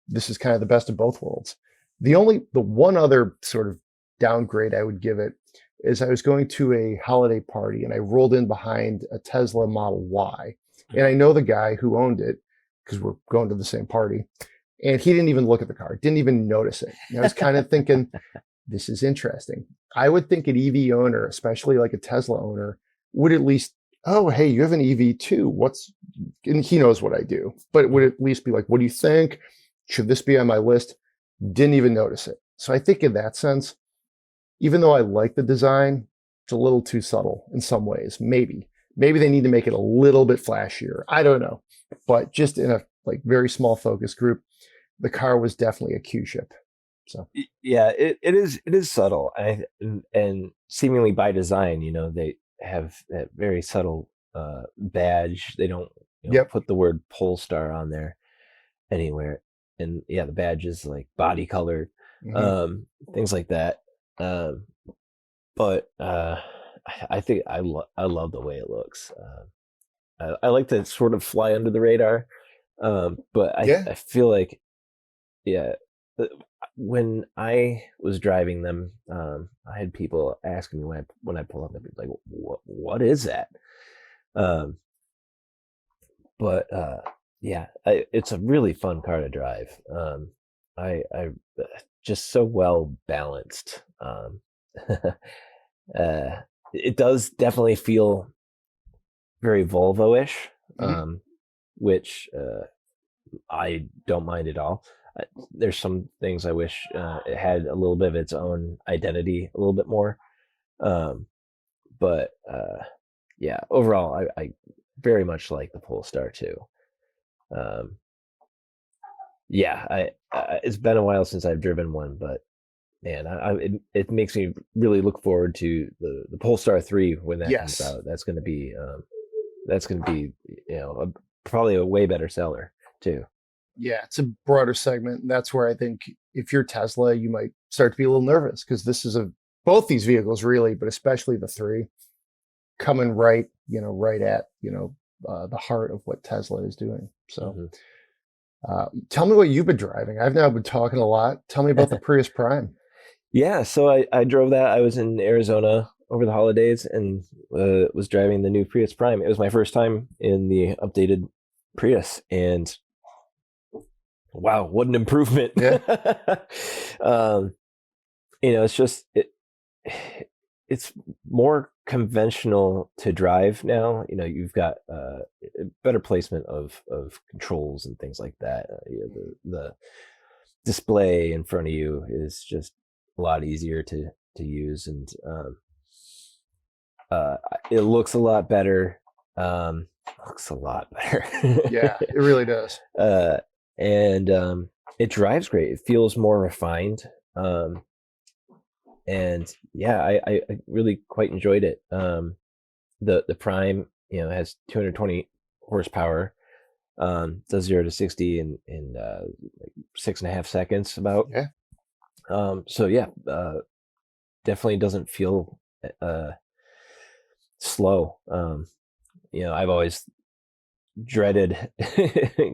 Speaker 1: this is kind of the best of both worlds. The one other sort of downgrade I would give it is I was going to a holiday party and I rolled in behind a Tesla Model Y. And I know the guy who owned it because we're going to the same party. And he didn't even look at the car, didn't even notice it. And I was kind of thinking, this is interesting. I would think an EV owner, especially like a Tesla owner, would at least, oh, hey, you have an EV too. And he knows what I do, but it would at least be like, what do you think? Should this be on my list? Didn't even notice it. So I think in that sense, even though I like the design, it's a little too subtle in some ways. Maybe they need to make it a little bit flashier. I don't know, but just in a like very small focus group, the car was definitely a Q ship. So
Speaker 2: Yeah, it is subtle, and seemingly by design. They have that very subtle badge. They don't
Speaker 1: yep.
Speaker 2: put the word Polestar on there anywhere, and yeah, the badge is like body colored,
Speaker 1: Hmm.
Speaker 2: things like that. Um, but I think I love the way it looks. I like to sort of fly under the radar, but
Speaker 1: Yeah.
Speaker 2: I feel like yeah. uh, When I was driving them, I had people asking me when I pull up, they'd be like, "What is that?" Um, but Yeah, it's a really fun car to drive. I just so well balanced. Uh, it does definitely feel very Volvo-ish,
Speaker 1: Hmm.
Speaker 2: which I don't mind at all. There's some things I wish it had a little bit of its own identity, a little bit more. Um, but yeah, overall, I very much like the Polestar too. Um, yeah, it's been a while since I've driven one, but man, it makes me really look forward to the Polestar 3 when that comes
Speaker 1: Yes.
Speaker 2: out. That's gonna be probably a way better seller too.
Speaker 1: Yeah, it's a broader segment. And that's where I think if you're Tesla, you might start to be a little nervous because this is a both these vehicles really, but especially the three coming right, right at, the heart of what Tesla is doing. So,
Speaker 2: Hmm.
Speaker 1: tell me what you've been driving. I've now been talking a lot. Tell me about the Prius Prime.
Speaker 2: Yeah, so I drove that. I was in Arizona over the holidays and was driving the new Prius Prime. It was my first time in the updated Prius, and wow, what an improvement!
Speaker 1: Yeah.
Speaker 2: um, it's more conventional to drive now. You've got better placement of controls and things like that. The display in front of you is just a lot easier to use, and uh, it looks a lot better. Looks a lot better.
Speaker 1: Yeah, it really does.
Speaker 2: uh, and it drives great. It feels more refined. And yeah, I really quite enjoyed it. The Prime, has 220 horsepower. Does 0 to 60 in like 6.5 seconds about.
Speaker 1: Yeah.
Speaker 2: So yeah, definitely doesn't feel uh slow. I've always dreaded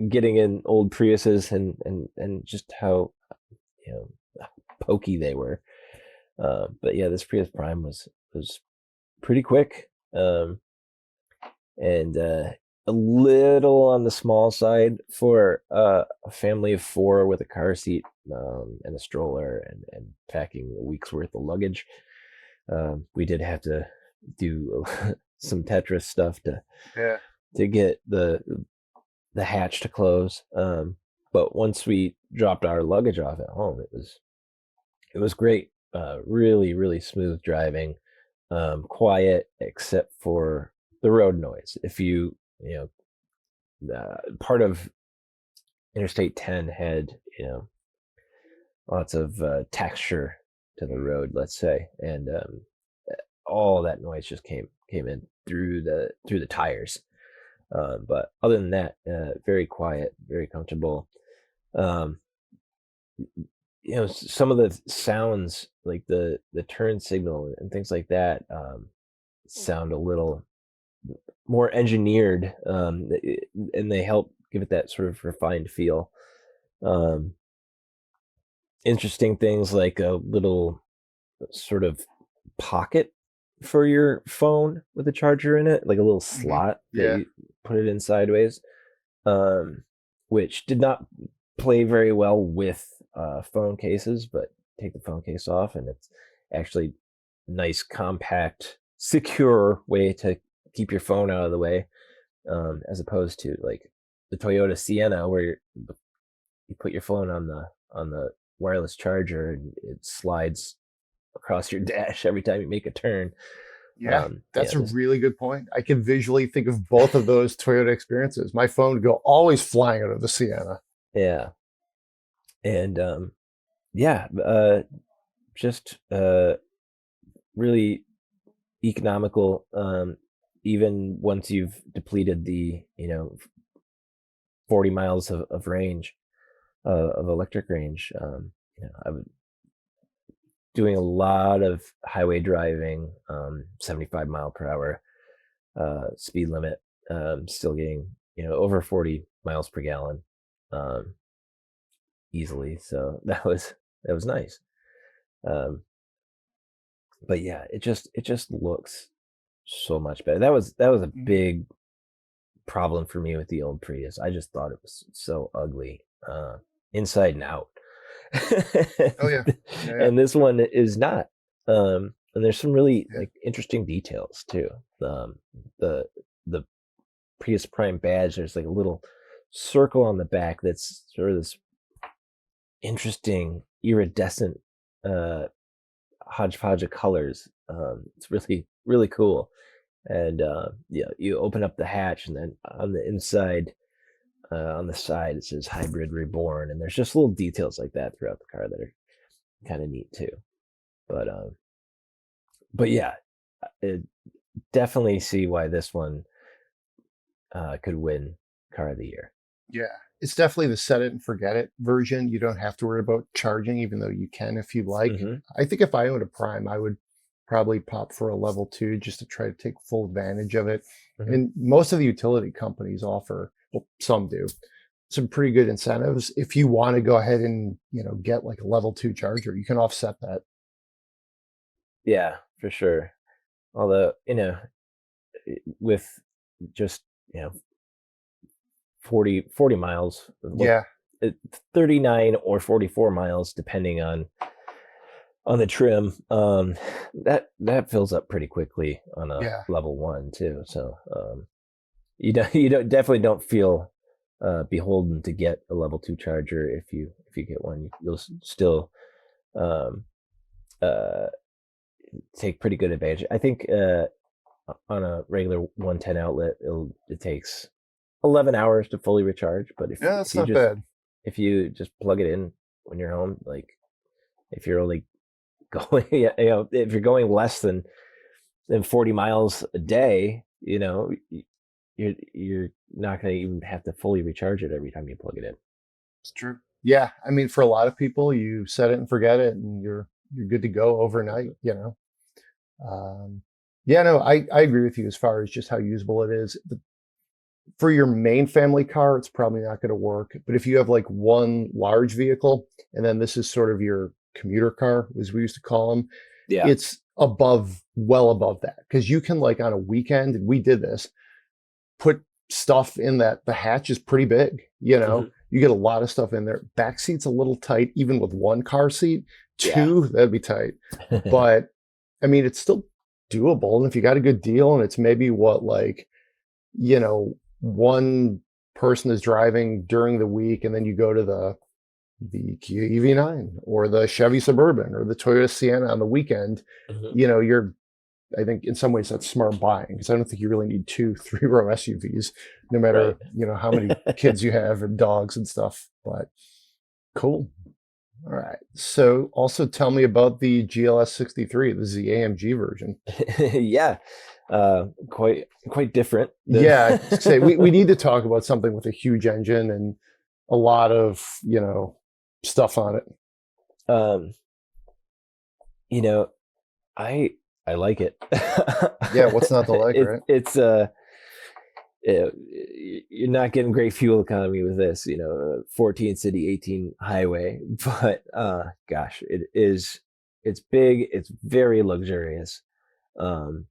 Speaker 2: getting in old Priuses and just how you know pokey they were. But yeah, this Prius Prime was pretty quick, and a little on the small side for a family of four with a car seat, and a stroller and packing a week's worth of luggage. We did have to do some Tetris stuff
Speaker 1: Yeah.
Speaker 2: to get the hatch to close. But once we dropped our luggage off at home, it was great. Really, really smooth driving, quiet except for the road noise. If part of Interstate 10 had lots of texture to the road, let's say, and all that noise just came in through the tires. But other than that, very quiet, very comfortable. Um, some of the sounds like the turn signal and things like that sound a little more engineered, and they help give it that sort of refined feel. Um, Interesting things like a little sort of pocket for your phone with a charger in it, like a little
Speaker 1: Hmm.
Speaker 2: slot that
Speaker 1: Yeah.
Speaker 2: you put it in sideways, um, which did not play very well with phone cases, but take the phone case off, and it's actually a nice, compact, secure way to keep your phone out of the way, as opposed to like the Toyota Sienna, where you put your phone on the wireless charger and it slides across your dash every time you make a turn.
Speaker 1: Yeah.
Speaker 2: Yeah,
Speaker 1: That's a
Speaker 2: this,
Speaker 1: really good point. I can visually think of both of those Toyota experiences. My phone would go always flying out of the Sienna.
Speaker 2: yeah, and yeah, just really economical. Even once you've depleted the 40 miles of range, of electric range. I was doing a lot of highway driving, 75 mile per hour speed limit, still getting over 40 miles per gallon, um, easily. So that was nice. Um, but yeah, it just looks so much better. That was a
Speaker 1: Mhm.
Speaker 2: big problem for me with the old Prius. I just thought it was so ugly, inside and out.
Speaker 1: Oh yeah, yeah, yeah.
Speaker 2: And this one is not. And there's some really
Speaker 1: Yeah.
Speaker 2: like interesting details too. The the Prius Prime badge, there's like a little circle on the back that's sort of this interesting iridescent hodgepodge of colors. It's really, really cool. And yeah, you open up the hatch, and then on the inside, on the side, it says "Hybrid Reborn," and there's just little details like that throughout the car that are kind of neat too. But yeah, it definitely see why this one could win Car of the Year.
Speaker 1: Yeah, it's definitely the set it and forget it version. You don't have to worry about charging, even though you can if you like.
Speaker 2: Hmm.
Speaker 1: I think if I owned a Prime, I would probably pop for a level 2 just to try to take full advantage of it.
Speaker 2: Hmm.
Speaker 1: And most of the utility companies offer, well, some do, some pretty good incentives. If you want to go ahead and, get like a level 2 charger, you can offset that.
Speaker 2: Yeah, for sure. Although, with just, 40 miles,
Speaker 1: Yeah,
Speaker 2: 39 or 44 miles, depending on the trim, that fills up pretty quickly on a
Speaker 1: yeah.
Speaker 2: level 1 too. So you definitely don't feel beholden to get a level 2 charger. If you get one, you'll still um, uh, take pretty good advantage. I think on a regular 110 outlet, it takes 11 hours to fully recharge. But
Speaker 1: Yeah, that's not bad.
Speaker 2: if you just plug it in when you're home, like if you're only going, if you're going less than 40 miles a day, you're not going to even have to fully recharge it every time you plug it in.
Speaker 1: It's true. Yeah, I mean, for a lot of people, you set it and forget it, and you're good to go overnight. Yeah, no, I agree with you as far as just how usable it is. For your main family car, it's probably not going to work. But if you have like one large vehicle, and then this is sort of your commuter car, as we used to call them,
Speaker 2: Yeah.
Speaker 1: it's well above that. Because you can, like, on a weekend, and we did this, put stuff in that the hatch is pretty big.
Speaker 2: Mhm.
Speaker 1: You get a lot of stuff in there. Back seat's a little tight, even with one car seat.
Speaker 2: Yeah.
Speaker 1: Two, that'd be tight. But I mean, it's still doable. And if you got a good deal, and it's maybe what, like, one person is driving during the week, and then you go to the Kia EV9 or the Chevy Suburban or the Toyota Sienna on the weekend,
Speaker 2: Mhm.
Speaker 1: I think in some ways that's smart buying, because I don't think you really need 2 3-row SUVs, no matter,
Speaker 2: Right.
Speaker 1: how many kids you have and dogs and stuff. But cool. All right. So also tell me about the GLS 63. This is the AMG version.
Speaker 2: Yeah. Quite different.
Speaker 1: Yeah, say we need to talk about something with a huge engine and a lot of, stuff on it.
Speaker 2: Um, I like it.
Speaker 1: Yeah, what's not to like, right?
Speaker 2: It's you're not getting great fuel economy with this, 14 city, 18 highway, but gosh, it's big, it's very luxurious, and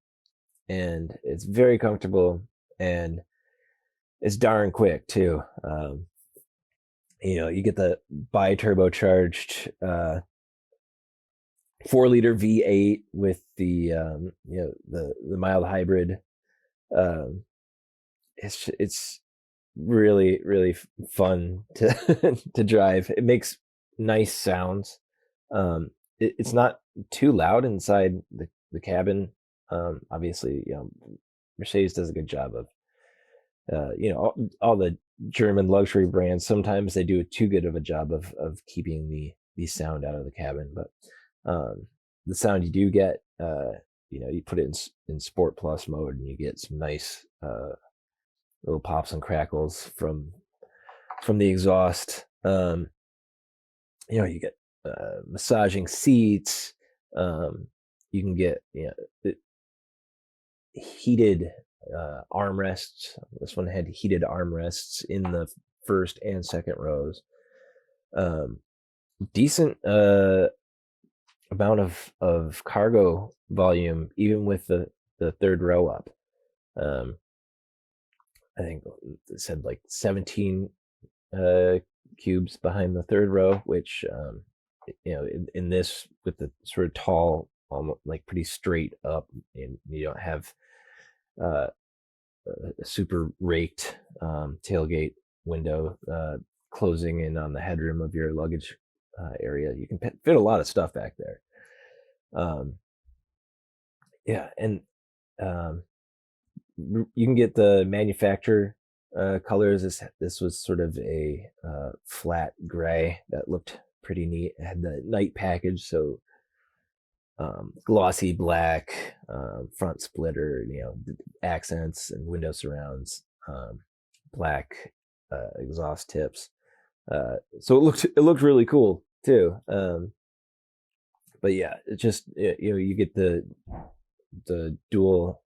Speaker 2: it's very comfortable, and it's darn quick too. You get the bi-turbocharged 4-liter V8 with the the mild hybrid. Um, it's really, really fun to to drive. It makes nice sounds. It's not too loud inside the cabin. Obviously, Mercedes does a good job of all the German luxury brands. Sometimes they do too good of a job of keeping the sound out of the cabin, but the sound you do get, you put it in Sport Plus mode, and you get some nice little pops and crackles from the exhaust. You get massaging seats. You can get heated armrests. This one had heated armrests in the first and second rows. Decent amount of cargo volume, even with the third row up. I think it said like 17 cubes behind the third row, which in this with the sort of tall, like pretty straight up, and you don't have a super raked tailgate window closing in on the headroom of your luggage area. You can fit a lot of stuff back there. Yeah, and you can get the manufacturer colors. This was sort of a flat gray that looked pretty neat. It had the night package, so glossy black, front splitter, accents and window surrounds, black exhaust tips. So it looked really cool too. But yeah, it just you get the dual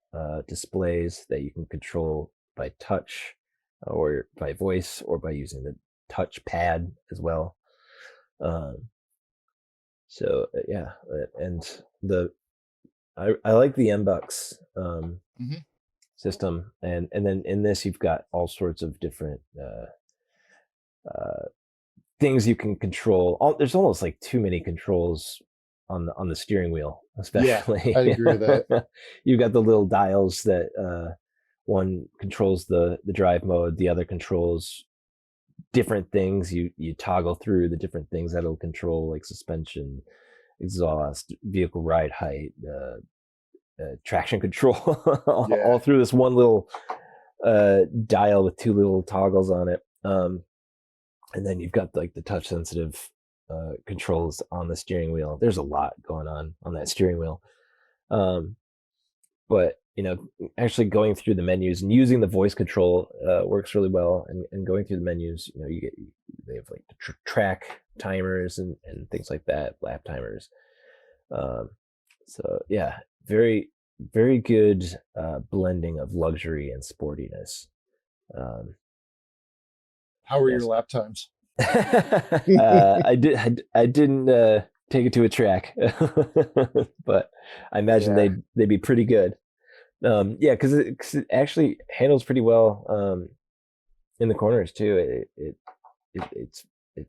Speaker 2: displays that you can control by touch or by voice or by using the touch pad as well. So yeah, and I like the MBUX system, and then in this you've got all sorts of different things you can control. There's almost like too many controls on the steering wheel, especially.
Speaker 1: Yeah, I agree with that.
Speaker 2: You've got the little dials that one controls the drive mode, the other controls different things. You toggle through the different things that'll control, like suspension, exhaust, vehicle ride height, traction control, all through this one little dial with two little toggles on it. And then you've got like the touch sensitive controls on the steering wheel. There's a lot going on that steering wheel. But actually going through the menus and using the voice control works really well. And going through the menus, they have like the track timers and things like that, lap timers. So yeah, very, very good blending of luxury and sportiness.
Speaker 1: How were your lap times?
Speaker 2: I didn't take it to a track, but I imagine they'd be pretty good. Yeah, because it actually handles pretty well in the corners too. It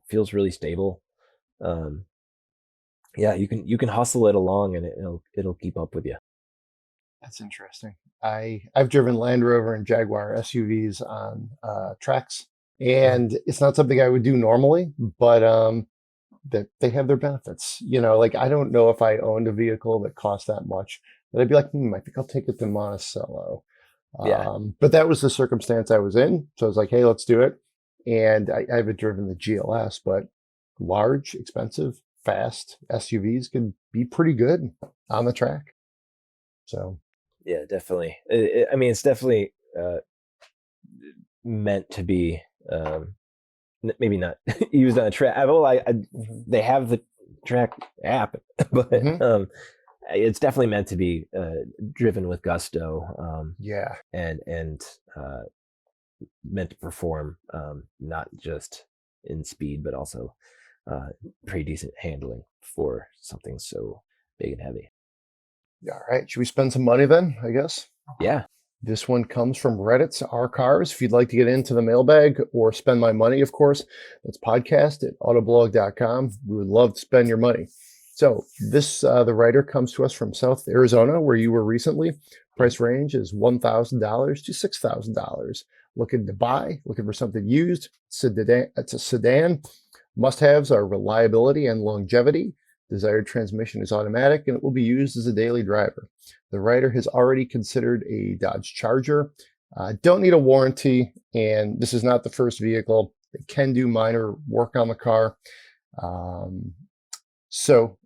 Speaker 2: feels really stable. Yeah, you can hustle it along and it'll keep up with you.
Speaker 1: That's interesting. I've driven Land Rover and Jaguar SUVs on tracks, and it's not something I would do normally, but that they have their benefits. Like I don't know if I owned a vehicle that cost that much that I'd be like, I think I'll take it to Monticello.
Speaker 2: Yeah.
Speaker 1: But that was the circumstance I was in. So I was like, hey, let's do it. And I haven't driven the GLS, but large, expensive, fast SUVs can be pretty good on the track. So
Speaker 2: yeah, definitely. I mean, it's definitely meant to be maybe not used on a track. They have the track app, but it's definitely meant to be driven with gusto. And meant to perform, not just in speed, but also pretty decent handling for something so big and heavy.
Speaker 1: All right. Should we spend some money then, I guess?
Speaker 2: Yeah.
Speaker 1: This one comes from Reddit's Our Cars. If you'd like to get into the mailbag or spend my money, of course, that's podcast@autoblog.com. We would love to spend your money. So this, the writer comes to us from South Arizona, where you were recently. Price range is $1,000 to $6,000. Looking to buy, looking for something used. It's a sedan. Must-haves are reliability and longevity. Desired transmission is automatic, and it will be used as a daily driver. The writer has already considered a Dodge Charger. Don't need a warranty, and this is not the first vehicle. It can do minor work on the car. So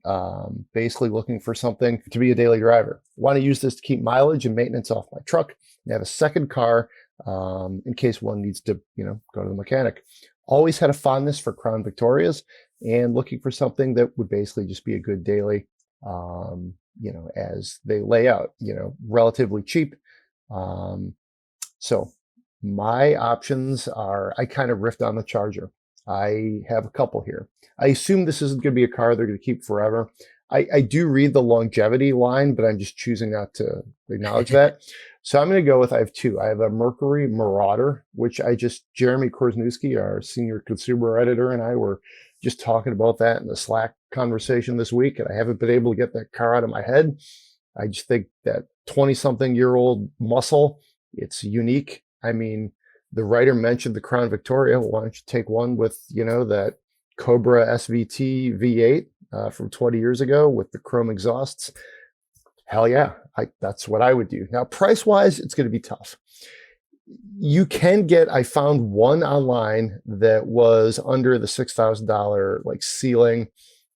Speaker 1: basically looking for something to be a daily driver. Want to use this to keep mileage and maintenance off my truck and have a second car in case one needs to, go to the mechanic. Always had a fondness for Crown Victorias and looking for something that would basically just be a good daily, as they lay out, relatively cheap. So my options are, I kind of riffed on the Charger. I have a couple here. I assume this isn't going to be a car they're going to keep forever. I do read the longevity line, but I'm just choosing not to acknowledge that. So I'm going to go with, I have two. I have a Mercury Marauder, which Jeremy Korzeniewski, our senior consumer editor, and I were just talking about that in the Slack conversation this week, and I haven't been able to get that car out of my head. I just think that 20-something-year-old muscle, it's unique. I mean, the writer mentioned the Crown Victoria. Well, why don't you take one with, that Cobra SVT V8 from 20 years ago with the chrome exhausts? Hell yeah, that's what I would do. Now, price-wise, it's going to be tough. You can I found one online that was under the $6,000 like ceiling,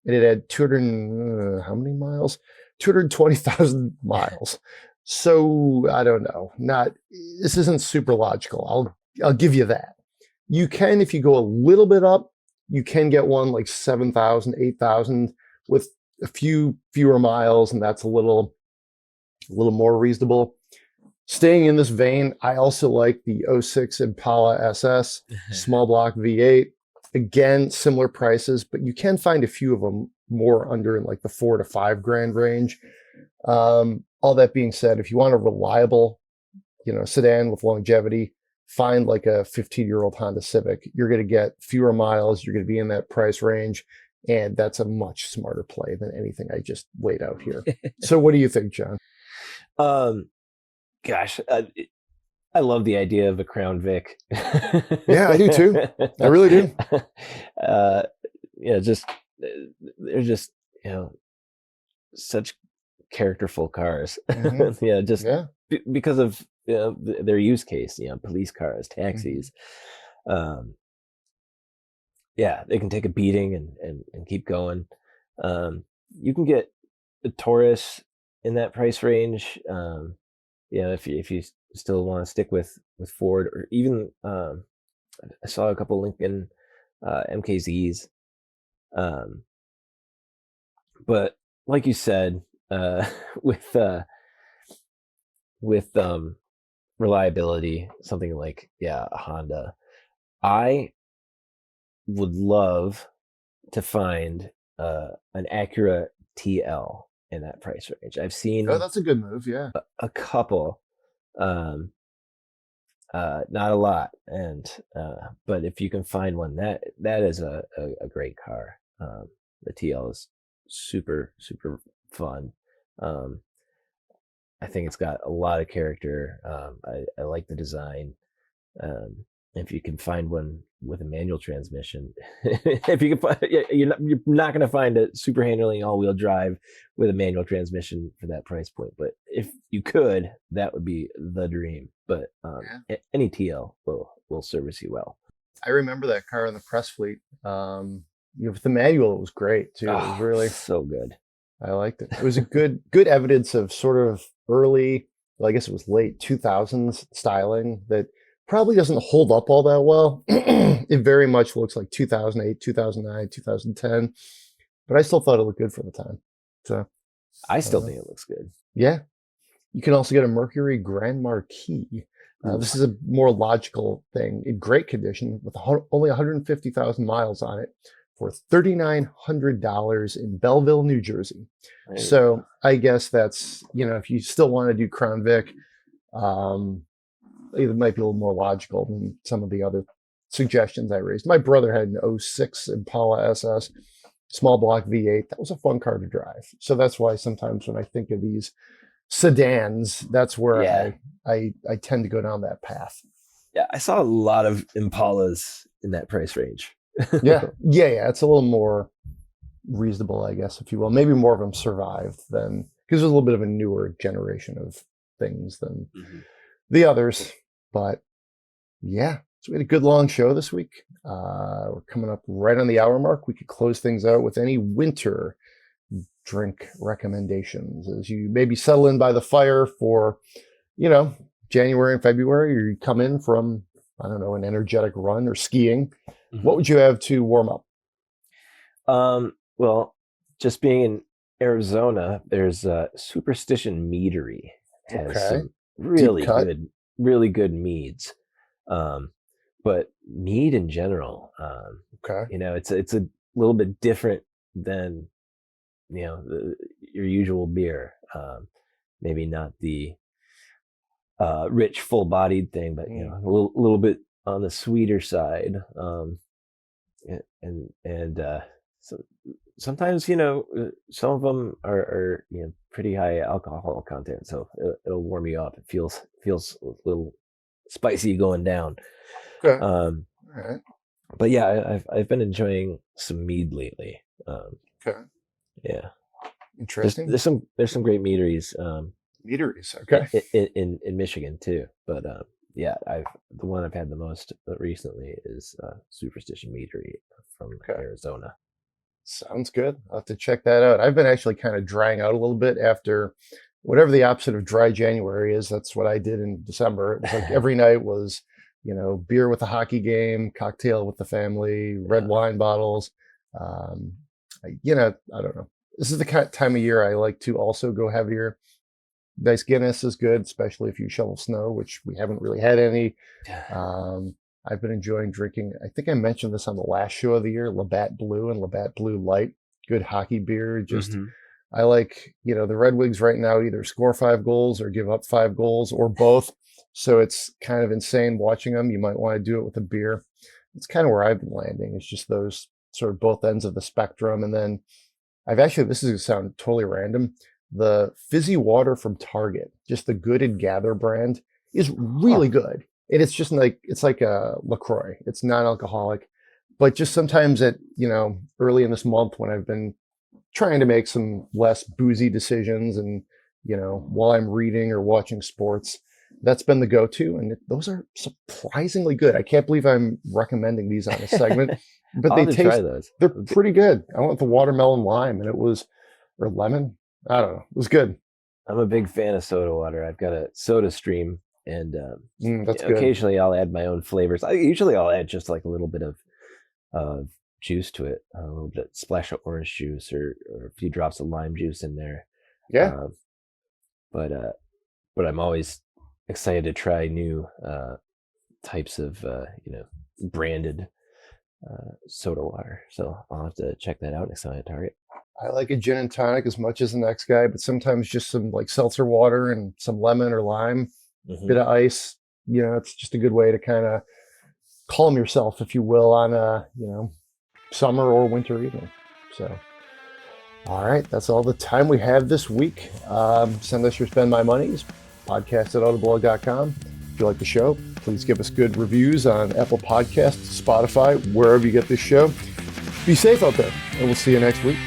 Speaker 1: and it had 200, how many miles? 220,000 miles. So I don't know. This isn't super logical. I'll give you that. You can, if you go a little bit up, you can get one like 7,000, 8,000 with a few fewer miles, and that's a little more reasonable. Staying in this vein, I also like the '06 Impala SS, small block V8. Again, similar prices, but you can find a few of them more under in like the $4,000 to $5,000 range. All that being said, if you want a reliable, sedan with longevity, find like a 15-year-old Honda Civic. You're going to get fewer miles. You're going to be in that price range. And that's a much smarter play than anything I just laid out here. So what do you think, John?
Speaker 2: Gosh, I love the idea of a Crown Vic.
Speaker 1: Yeah, I do too. I really do.
Speaker 2: They're just such characterful cars.
Speaker 1: Mm-hmm.
Speaker 2: Because of their use case. Police cars, taxis. Mm-hmm. They can take a beating and keep going. You can get a Taurus in that price range. If you still want to stick with Ford, or even I saw a couple Lincoln MKZs. But like you said, with reliability, something like a Honda, I would love to find an Acura TL in that price range. I've seen
Speaker 1: that's a good move. Yeah,
Speaker 2: a couple, not a lot, and but if you can find one, that is a great car. The TL is super fun. I think it's got a lot of character. I like the design. If you can find one with a manual transmission, if you can find, you're not going to find a super handling all-wheel drive with a manual transmission for that price point. But if you could, that would be the dream. But any TL will service you well.
Speaker 1: I remember that car in the press fleet. With the manual, it was great too. It was really
Speaker 2: so good.
Speaker 1: I liked it. It was a good evidence of sort of early, well, I guess it was late 2000s styling that probably doesn't hold up all that well. It very much looks like 2008, 2009, 2010, but I still thought it looked good for the time. So
Speaker 2: I still think it looks good.
Speaker 1: Yeah. You can also get a Mercury Grand Marquis. This is a more logical thing, in great condition with only 150,000 miles on it, for $3,900 in Belleville, New Jersey. So I guess that's, if you still want to do Crown Vic, it might be a little more logical than some of the other suggestions I raised. My brother had an '06 Impala SS, small block V8. That was a fun car to drive. So that's why sometimes when I think of these sedans, that's where I tend to go down that path.
Speaker 2: Yeah, I saw a lot of Impalas in that price range.
Speaker 1: Yeah. It's a little more reasonable, I guess, if you will. Maybe more of them survived than, because there's a little bit of a newer generation of things than the others. But so we had a good long show this week. We're coming up right on the hour mark. We could close things out with any winter drink recommendations as you maybe settle in by the fire for, January and February, or you come in from, I don't know, an energetic run or skiing. What would you have to warm up?
Speaker 2: Well, just being in Arizona, there's Superstition Meadery. Has some really good meads. But mead in general, it's a little bit different than your usual beer. Maybe not the rich, full-bodied thing, but a little bit on the sweeter side. So sometimes some of them are pretty high alcohol content, so it'll warm you up. It feels a little spicy going down.
Speaker 1: Okay. All right.
Speaker 2: But yeah, I've been enjoying some mead lately.
Speaker 1: Okay.
Speaker 2: Yeah.
Speaker 1: Interesting.
Speaker 2: There's some great meaderies.
Speaker 1: Meaderies. Okay.
Speaker 2: In Michigan too, but the one I've had the most recently is Superstition Meadery from Arizona.
Speaker 1: Sounds good. I'll have to check that out. I've been actually kind of drying out a little bit after whatever the opposite of dry January is. That's what I did in December. It was like every night was, beer with a hockey game, cocktail with the family, red wine bottles. I don't know. This is the kind of time of year I like to also go heavier. Nice Guinness is good, especially if you shovel snow, which we haven't really had any. I've been enjoying drinking. I think I mentioned this on the last show of the year, Labatt Blue and Labatt Blue Light. Good hockey beer. Just, I like, the Red Wings right now either score 5 goals or give up 5 goals or both. So it's kind of insane watching them. You might want to do it with a beer. It's kind of where I've been landing. It's just those sort of both ends of the spectrum. And then this is going to sound totally random. The fizzy water from Target, just the Good and Gather brand, is really good. And it's just it's like a LaCroix. It's non-alcoholic, but just sometimes early in this month when I've been trying to make some less boozy decisions and, while I'm reading or watching sports, that's been the go-to. And those are surprisingly good. I can't believe I'm recommending these on a segment, but they're pretty good. I went with the watermelon lime or lemon. I don't know. It was good.
Speaker 2: I'm a big fan of soda water. I've got a Soda Stream. And
Speaker 1: that's good.
Speaker 2: Occasionally I'll add my own flavors. I'll add just like a little bit of juice to it, a little bit splash of orange juice or a few drops of lime juice in there.
Speaker 1: Yeah.
Speaker 2: But I'm always excited to try new types of branded soda water. So I'll have to check that out next time at Target.
Speaker 1: I like a gin and tonic as much as the next guy, but sometimes just some like seltzer water and some lemon or lime. Bit of ice, it's just a good way to kind of calm yourself, if you will, on a, summer or winter evening. So, all right, that's all the time we have this week. Send us your Spend My Monies, podcast@autoblog.com. If you like the show, please give us good reviews on Apple Podcasts, Spotify, wherever you get this show. Be safe out there, and we'll see you next week.